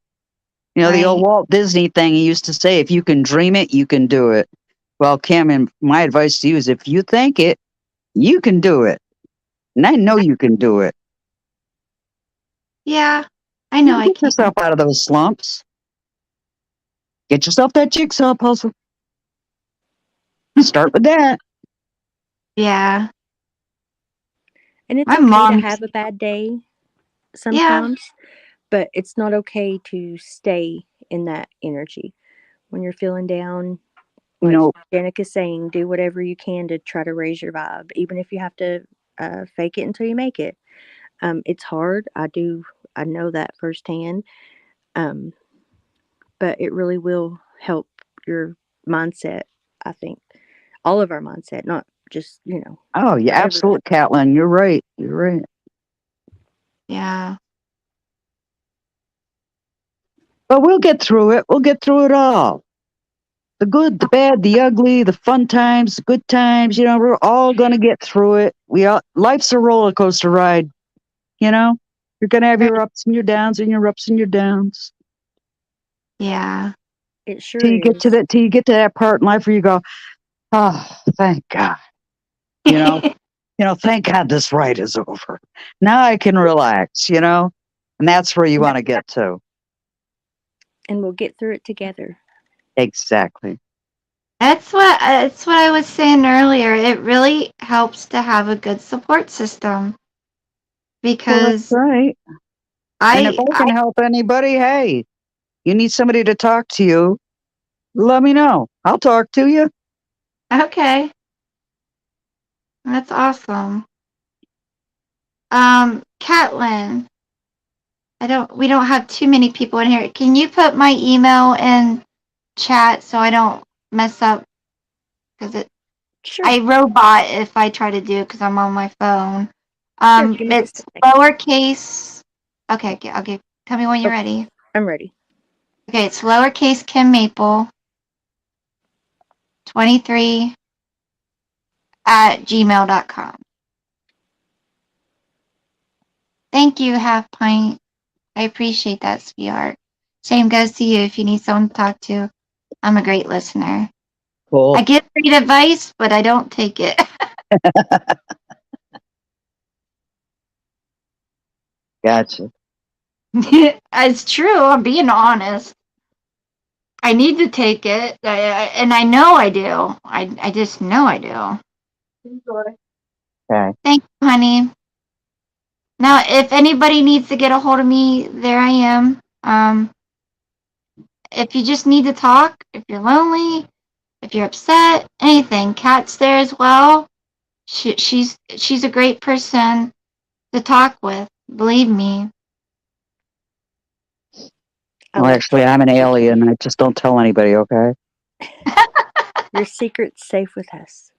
The old Right. Walt Disney thing he used to say: "If you can dream it, you can do it." Well, Kim, and my advice to you is: if you think it, you can do it, and I know you can do it. Yeah, I You know can I get can. yourself out of those slumps. Get yourself that jigsaw puzzle. Start with that. Yeah. And it's My okay to mom, have a bad day yeah, sometimes, but it's not okay to stay in that energy. When you're feeling down, You like know, Janica's saying, do whatever you can to try to raise your vibe, even if you have to fake it until you make it. It's hard. I know that firsthand. Um, but it really will help your mindset, I think. All of our mindset, not just, oh, yeah, for everyone. absolute, Catlin. You're right. You're right. yeah. But we'll get through it. We'll get through it all. The good, the bad, the ugly, the fun times, the good times. We're all gonna get through it. Life's a roller coaster ride. You know, you're gonna have your ups and your downs and your ups and your downs Yeah. It sure is. till you get to that part in life where you go, oh, thank God. You know, thank God this ride is over. Now I can relax. And that's where you want to get to. And we'll get through it together. Exactly. That's what I was saying earlier. It really helps to have a good support system Well, that's because right. And if I I can help anybody, hey, you need somebody to talk to you, let me know. I'll talk to you. okay, that's awesome. Catlin, we don't have too many people in here. Can you put my email in chat so I don't mess up? Because Sure. I robot if I try to do it because I'm on my phone. Sure. Give me just It's a second. lowercase. Okay. Tell me when you're Oh, ready. I'm ready. Okay, it's lowercase Kim Maple 23 at gmail.com. Thank you, Half Pint. I appreciate that, sweetheart. Same goes to you if you need someone to talk to. I'm a great listener. I Cool. give great advice, but I don't take it. Gotcha. It's true. I'm being honest. I need to take it, and I know I do. I just know I do. Okay. Thank you, honey. Now, if anybody needs to get a hold of me, there I am. If you just need to talk, if you're lonely, if you're upset, anything, Kat's there as well. She's a great person to talk with. Believe me. I Well, love actually, I'm an talking with you. alien. I just don't tell anybody, okay? Your secret's safe with us.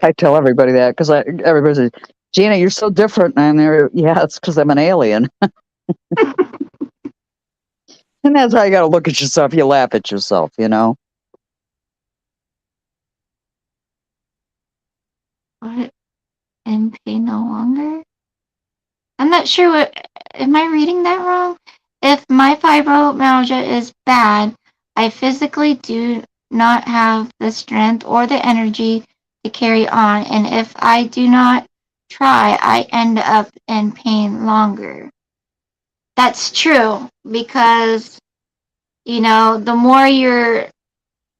I tell everybody that because everybody says, Gina, you're so different. And yeah, it's because I'm an alien. And that's how you got to look at yourself. You laugh at yourself, What in pain no longer. I'm not sure am I reading that wrong? If my fibromyalgia is bad, I physically do not have the strength or the energy to carry on, and if I do not try, I end up in pain longer. That's true because, the more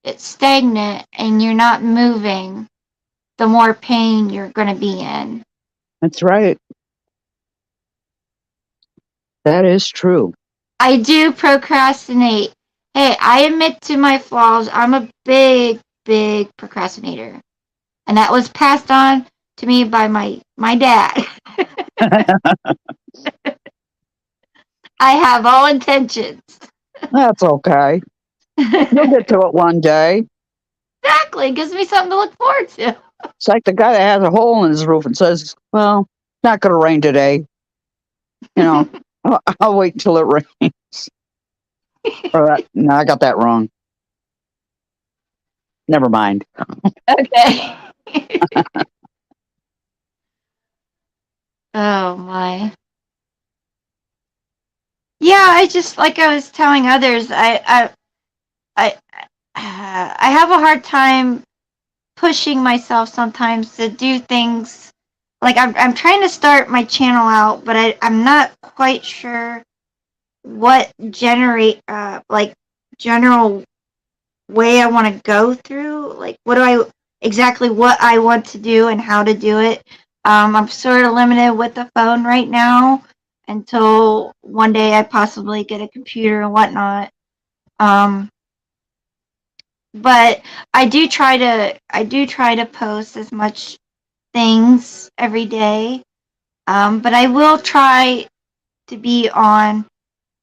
it's stagnant and you're not moving, the more pain you're going to be in. That's right. That is true. I do procrastinate. Hey, I admit to my flaws. I'm a big, big procrastinator. And that was passed on to me by my dad. I have all intentions. That's okay. You'll get to it one day. Exactly. It gives me something to look forward to. It's like the guy that has a hole in his roof and says, well, it's not going to rain today. I'll wait until it rains. No, I got that wrong. Never mind. Okay. Oh my. Yeah, I just like I was telling others, I have a hard time pushing myself sometimes to do things. Like I'm trying to start my channel out, but I'm not quite sure what like general way I want to go through. Like exactly what I want to do and how to do it. I'm sort of limited with the phone right now until one day I possibly get a computer and whatnot. But I do try to post as much things every day. But I will try to be on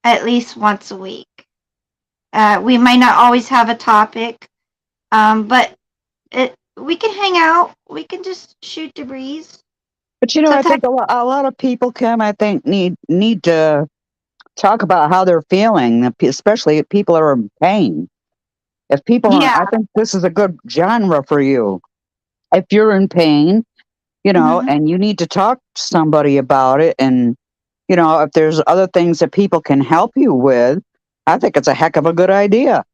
at least once a week. We might not always have a topic, but we can hang out. We can just shoot the breeze. But I Sometimes, think a lot of people, Kim, I think need to talk about how they're feeling, especially if people are in pain. If people are, yeah. I think this is a good genre for you. If you're in pain, Mhm. and you need to talk to somebody about it, and if there's other things that people can help you with, I think it's a heck of a good idea.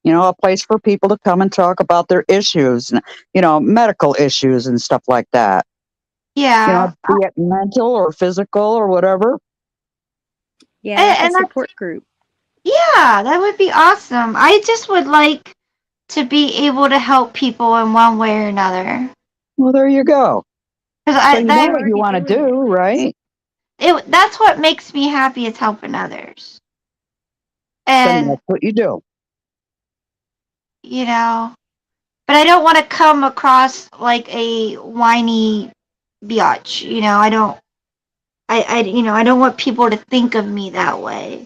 A place for people to come and talk about their issues, and, medical issues and stuff like that. Yeah. Be it mental or physical or whatever. Yeah, like a And that's, support group. yeah, that would be awesome. I just would like to be able to help people in one way or another. Well, there you go. Because So you know that what you want to do, right? that's what makes me happy is helping others. Then And that's what you do. you know, but I don't want to come across like a whiny biatch. I don't want people to think of me that way,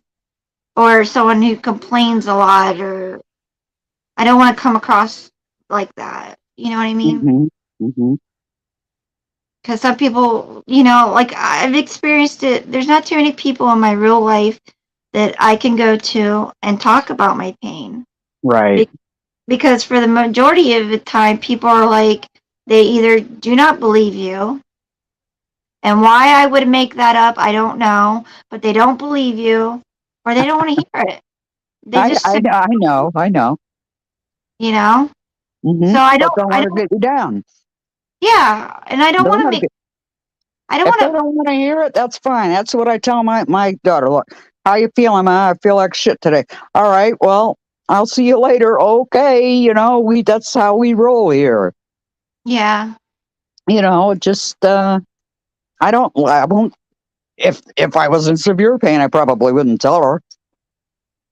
or someone who complains a lot, or I don't want to come across like that. You know what I mean? Hmm. Hmm. Because some people, like I've experienced it. There's not too many people in my real life that I can go to and talk about my pain. Right. Because for the majority of the time, people are like, they either do not believe you, and why I would make that up, I don't know, but they don't believe you, or they don't want to hear it. They just say, I know. I know. you know. Hmm. So But don't want to get you down. yeah, and I don't Don't want to want to make, get. I don't If they want to, don't want to hear it, that's fine. That's what I tell my daughter. Look, how you feeling, Ma? I feel like shit today. All right. Well, I'll see you later. Okay. That's how we roll here. yeah, Just I won't. If I was in severe pain, I probably wouldn't tell her.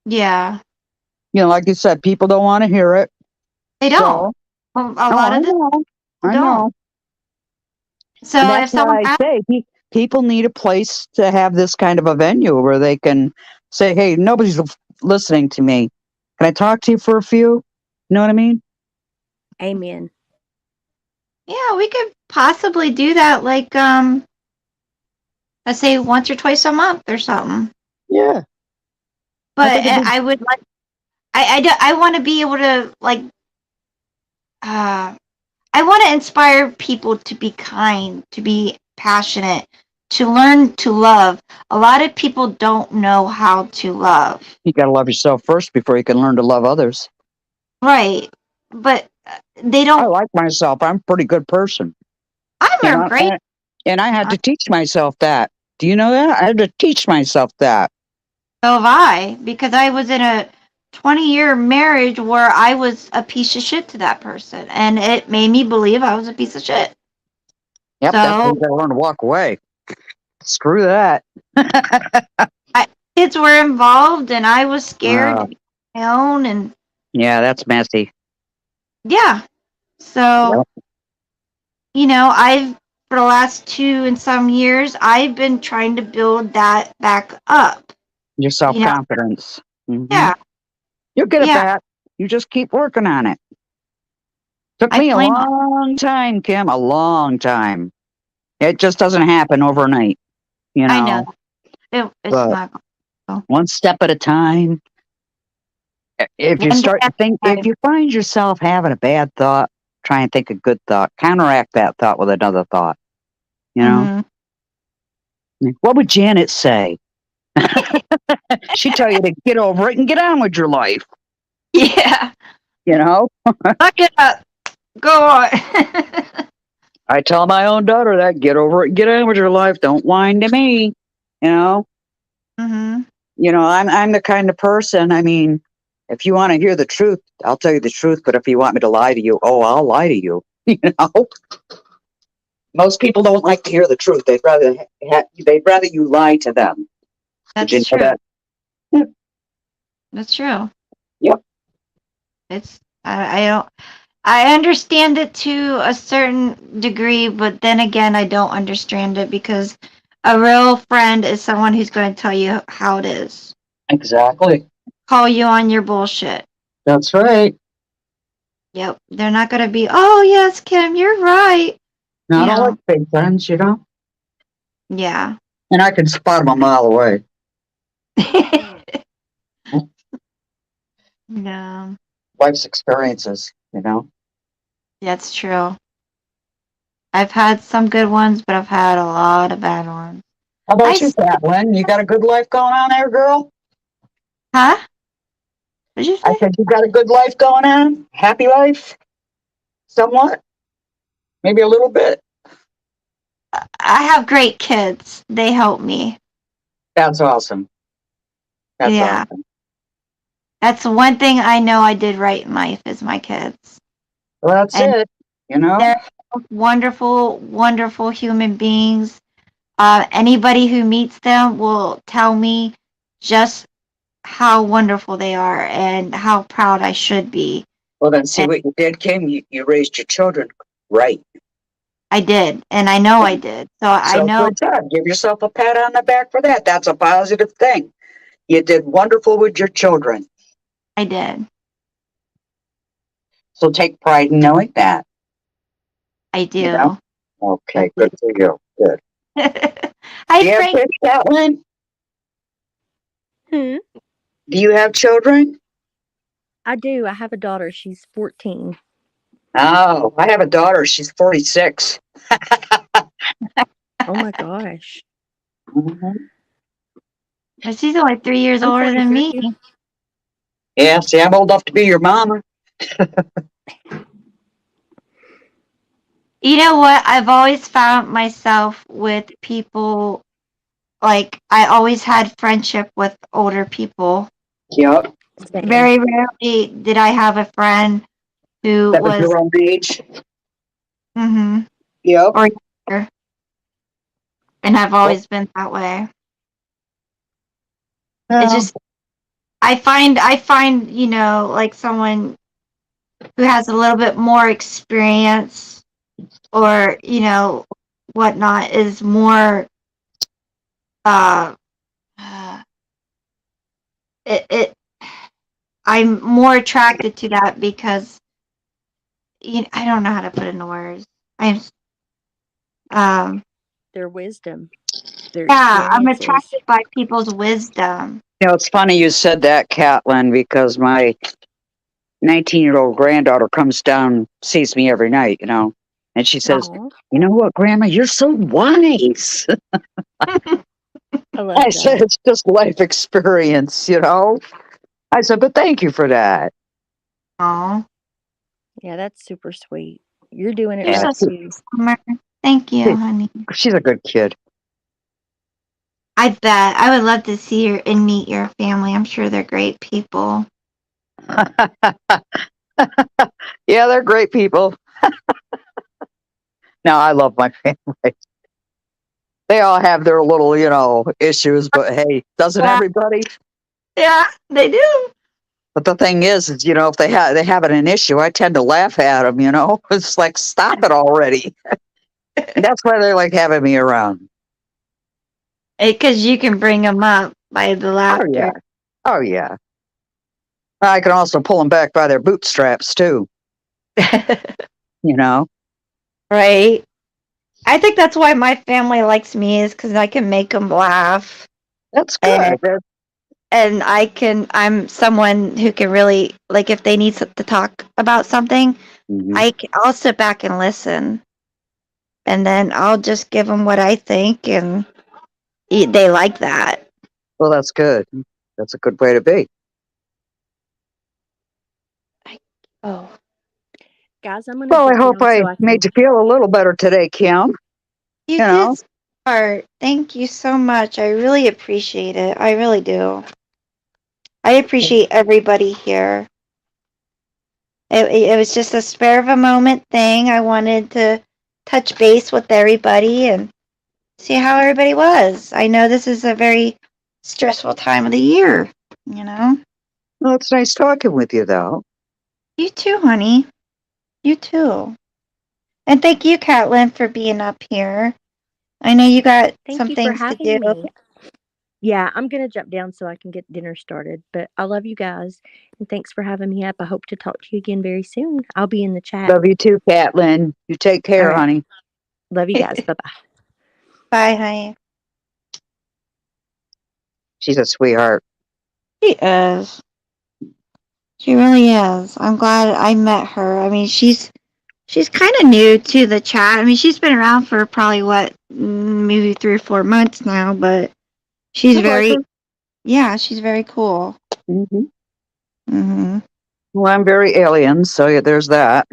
yeah. Like you said, people don't want to hear it. They don't. So, A no, lot I of them know. I don't. know. And So that's if why someone I asks, say people need a place to have this kind of a venue where they can say, hey, nobody's listening to me. Can I talk to you for a few? You know what I mean? Amen. yeah, we could possibly do that, like, let's say once or twice a month or something. Yeah. I But think it'd be, I would like, I want to be able to, like, uh, I want to inspire people to be kind, to be passionate, to learn to love. A lot of people don't know how to love. You got to love yourself first before you can learn to love others. Right. But they I don't. like myself. I'm a pretty good person. I'm You a know, great. and I had to teach myself that. Do you know that? I had to teach myself that. So have I, because I was in a 20-year marriage where I was a piece of shit to that person. And it made me believe I was a piece of shit. Yep, that's when So you got to learn to walk away. Screw that. kids were involved and I was scared Uh, to be my own. And yeah, that's messy. yeah. So, Yep. for the last 2 and some years, I've been trying to build that back up. Your self confidence. Yeah. You'll get it Yeah. back. You just keep working on it. Took I me a plan. long time, Kim, a long time. It just doesn't happen overnight, I know. It's But not. one step at a time. If you One day start to at think, a if time. you find yourself having a bad thought, try and think a good thought. Counteract that thought with another thought. You know, what would Janet say? She'd tell you to get over it and get on with your life. Yeah. You know, Suck it up. Go on. I tell my own daughter that get over it and get on with your life. Don't whine to me. You know, hmm I'm the kind of person. I mean, if you want to hear the truth, I'll tell you the truth. But if you want me to lie to you, oh, I'll lie to you. You know, most people don't like to hear the truth. They'd rather you lie to them. Did you That's know true. that? That's true. Yep. I don't. I understand it to a certain degree, but then again, I don't understand it because a real friend is someone who's going to tell you how it is, Exactly. call you on your bullshit. That's right. Yep, they're not going to be, oh yes, Kim, you're right. Not You all like know, fake friends, yeah. and I can spot them a mile away. No, Life's experiences, that's true. I've had some good ones, but I've had a lot of bad ones. How I, about you, s- Catlin? You got a good life going on there, girl? huh? What'd you I say? said you got a good life going on? Happy life? Somewhat? Maybe a little bit? I have great kids. They help me. That's awesome. That's Yeah. awesome. That's one thing I know I did right in life is my kids. Well, that's And it. they're wonderful, wonderful human beings. Anybody who meets them will tell me just how wonderful they are and how proud I should be. Well, then see And what you did, Kim. You raised your children right. I did, and I know I did. So I So know good job. Give yourself a pat on the back for that. That's a positive thing. You did wonderful with your children. I did. So take pride in knowing that. I do. You know? Okay, good for you. Good. Hi, Do you have Frank. kids, Catlin? Hmm. Do you have children? I do. I have a daughter. She's 14. Oh, I have a daughter. She's 46. Oh my gosh. Mhm. She's only 3 years I'm older than 43. me. Yeah, see, I'm old enough to be your mama. You know what? I've always found myself with people, like, I always had friendship with older people. Yep. Same. Very rarely did I have a friend who That was was, your own age. mm-hmm, Yep. or younger, and I've always been that way. It's just, I find, like someone who has a little bit more experience or, whatnot is more, uh, it I'm more attracted to that because I don't know how to put it into words. I'm Their wisdom, their I'm experiences. attracted by people's wisdom. It's funny you said that, Catlin, because my 19-year-old granddaughter comes down, sees me every night, and she says, Aw, "You know what, Grandma? You're so wise." I love I said, that. "It's just life experience." I said, "But thank you for that." Oh, Yeah, that's super sweet. You're doing it you're Yeah, right so sweet, too. Summer. Thank you, she- honey. she's a good kid. I bet. I would love to see your and meet your family. I'm sure they're great people. Yeah, they're great people. No, I love my family. They all have their little, issues, but hey, doesn't Yeah, everybody? yeah, they do. But the thing is, if they have an issue, I tend to laugh at them. It's like, stop it already. That's why they like having me around. Because you can bring them up by the Oh yeah, laughter. oh yeah. I can also pull them back by their bootstraps too. You know, Right? I think that's why my family likes me is because I can make them laugh. that's And good. I'm someone who can really, like, if they need to talk about something, Mhm. I'll sit back and listen. And then I'll just give them what I think, and they like that. Well, that's good. That's a good way to be. Oh, Guys, I'm gonna Well, I jump hope down so I I made can. you feel a little better today, Kim. you You did know, start. Thank you so much. I really appreciate it. I really do. I appreciate everybody here. It was just a spur of a moment thing. I wanted to touch base with everybody and see how everybody was. I know this is a very stressful time of the year, you know? well, it's nice talking with you, though. You too, honey. You too. And thank you, Catlin, for being up here. I know you got Thank some you for things to do. having me. Yeah, I'm gonna jump down so I can get dinner started. But I love you guys, and thanks for having me up. I hope to talk to you again very soon. I'll be in the chat. Love you too, Catlin. You take All care, right. honey. Love you guys. Bye bye. Bye, honey. She's a sweetheart. She is. She really is. I'm glad I met her. I mean, she's kind of new to the chat. I mean, she's been around for probably maybe 3 or 4 months now, but she's I like very, her. yeah, she's very cool. Hmm. Hmm. Well, I'm very alien, so yeah, there's that.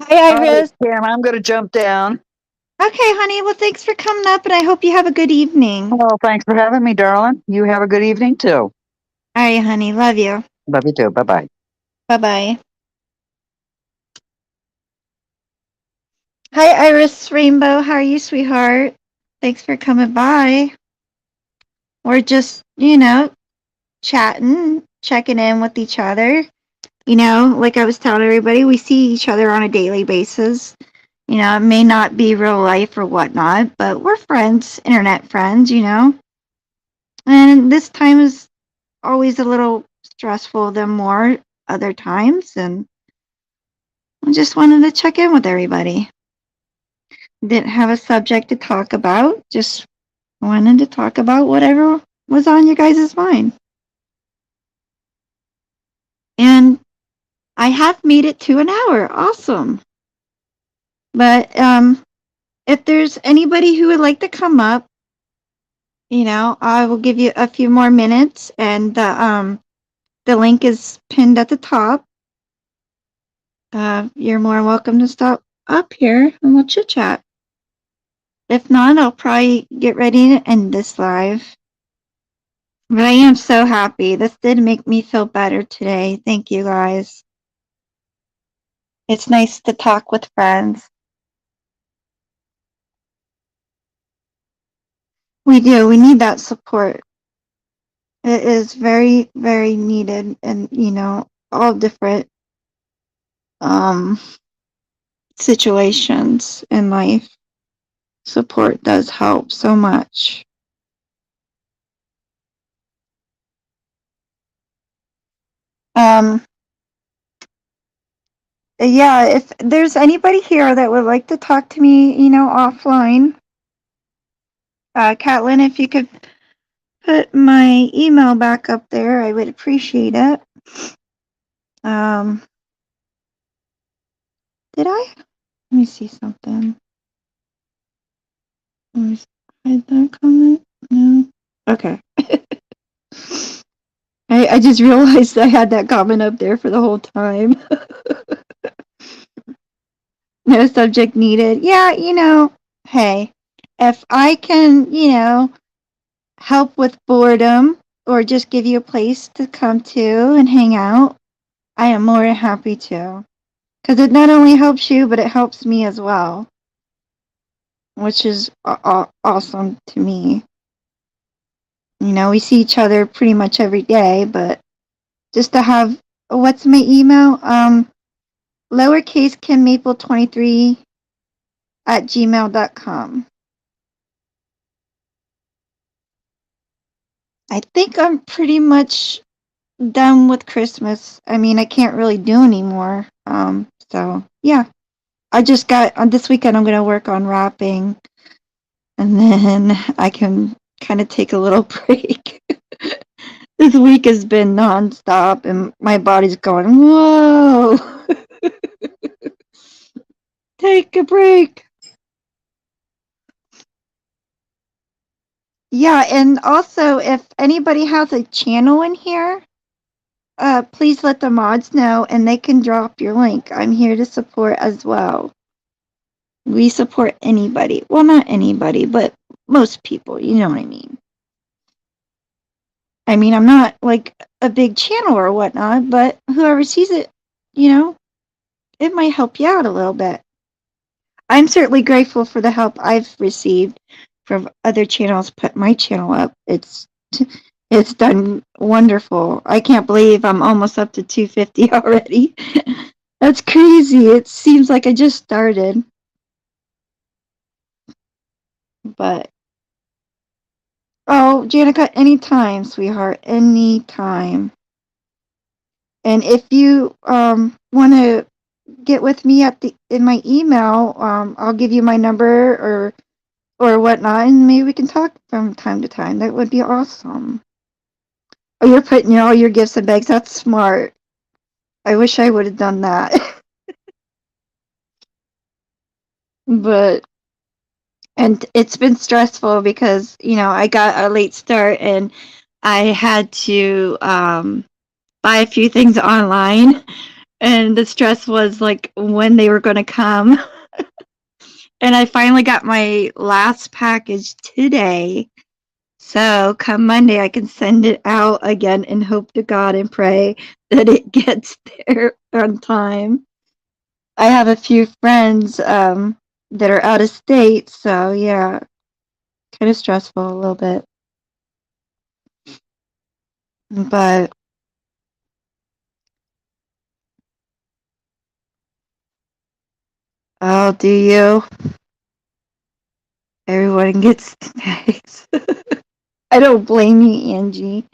Hi, All right, Iris. Kim, I'm going to jump down. Okay, honey. Well, thanks for coming up, and I hope you have a good evening. Well, thanks for having me, darling. You have a good evening, too. All right, honey. Love you. Love you, too. Bye-bye. Bye bye. Hi, Iris Rainbow. How are you, sweetheart? Thanks for coming by. We're just, chatting, checking in with each other. Like I was telling everybody, we see each other on a daily basis. It may not be real life or whatnot, but we're friends, internet friends. And this time is always a little stressful than more other times. And I just wanted to check in with everybody. Didn't have a subject to talk about, just wanted to talk about whatever was on your guys' mind. And I have made it to an hour. Awesome. But if there's anybody who would like to come up, I will give you a few more minutes, and the link is pinned at the top. You're more welcome to stop up here and we'll chit chat. If not, I'll probably get ready to end this live. But I am so happy. This did make me feel better today. Thank you, guys. It's nice to talk with friends. We do. We need that support. It is very, very needed, and all different um, situations in life. Support does help so much. Um, yeah, if there's anybody here that would like to talk to me, offline, Catlin, if you could put my email back up there, I would appreciate it. Did I? Let me see something. Let me hide that comment. No. Okay. I just realized I had that comment up there for the whole time. No subject needed. Yeah, hey, if I can, help with boredom or just give you a place to come to and hang out, I am more than happy to. Because it not only helps you, but it helps me as well, which is awesome to me. We see each other pretty much every day, but just to have, what's my email? Lowercase kimmaple23 at gmail.com. I think I'm pretty much done with Christmas. I mean, I can't really do anymore. So yeah, I just got on this weekend. I'm gonna work on wrapping, and then I can kind of take a little break. This week has been nonstop, and my body's going, whoa, take a break. Yeah, and also if anybody has a channel in here, please let the mods know and they can drop your link. I'm here to support as well. We support anybody. Well, not anybody, but most people. You know what I mean. I mean, I'm not like a big channel or whatnot, but whoever sees it, it might help you out a little bit. I'm certainly grateful for the help I've received from other channels put my channel up. It's done wonderful. I can't believe I'm almost up to 250 already. That's crazy. It seems like I just started. But oh, Janica, anytime, sweetheart, anytime. And if you want to get with me in my email, I'll give you my number or whatnot, and maybe we can talk from time to time. That would be awesome. Oh, you're putting all your gifts in bags. That's smart. I wish I would have done that. But and it's been stressful because I got a late start and I had to buy a few things online, and the stress was like when they were going to come. And I finally got my last package today. So come Monday, I can send it out again and hope to God and pray that it gets there on time. I have a few friends that are out of state, so yeah, kind of stressful a little bit. But oh, do you? Everyone gets snacks. I don't blame you, Angie.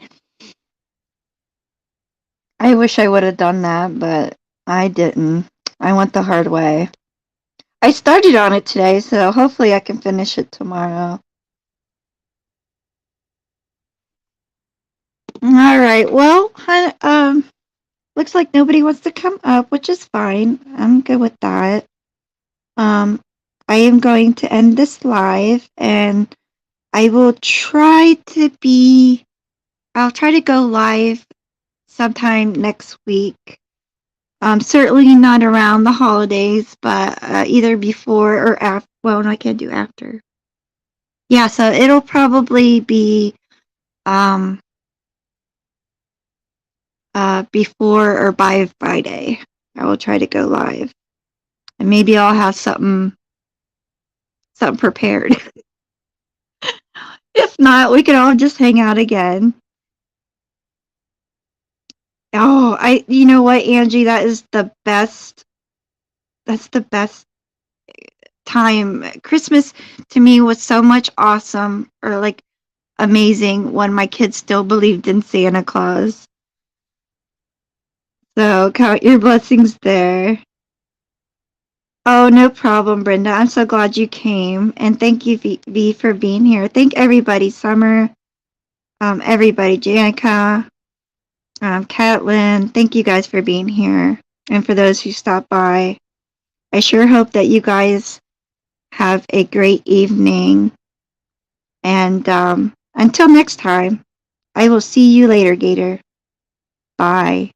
I wish I would have done that, but I didn't. I went the hard way. I started on it today, so hopefully I can finish it tomorrow. All right. Well, looks like nobody wants to come up, which is fine. I'm good with that. I am going to end this live, and I will I'll try to go live sometime next week. Certainly not around the holidays, but either before or after. Well, no, I can't do after. Yeah, so it'll probably be before or by Friday. I will try to go live, and maybe I'll have something prepared. If not, we can all just hang out again. Oh, you know what, Angie? That's the best time. Christmas to me was so much awesome, or like amazing, when my kids still believed in Santa Claus. So count your blessings there. Oh, no problem, Brenda. I'm so glad you came. And thank you, V, for being here. Thank everybody, Summer, everybody, Janica, Catlin, thank you guys for being here. And for those who stopped by, I sure hope that you guys have a great evening. And until next time, I will see you later, Gator. Bye.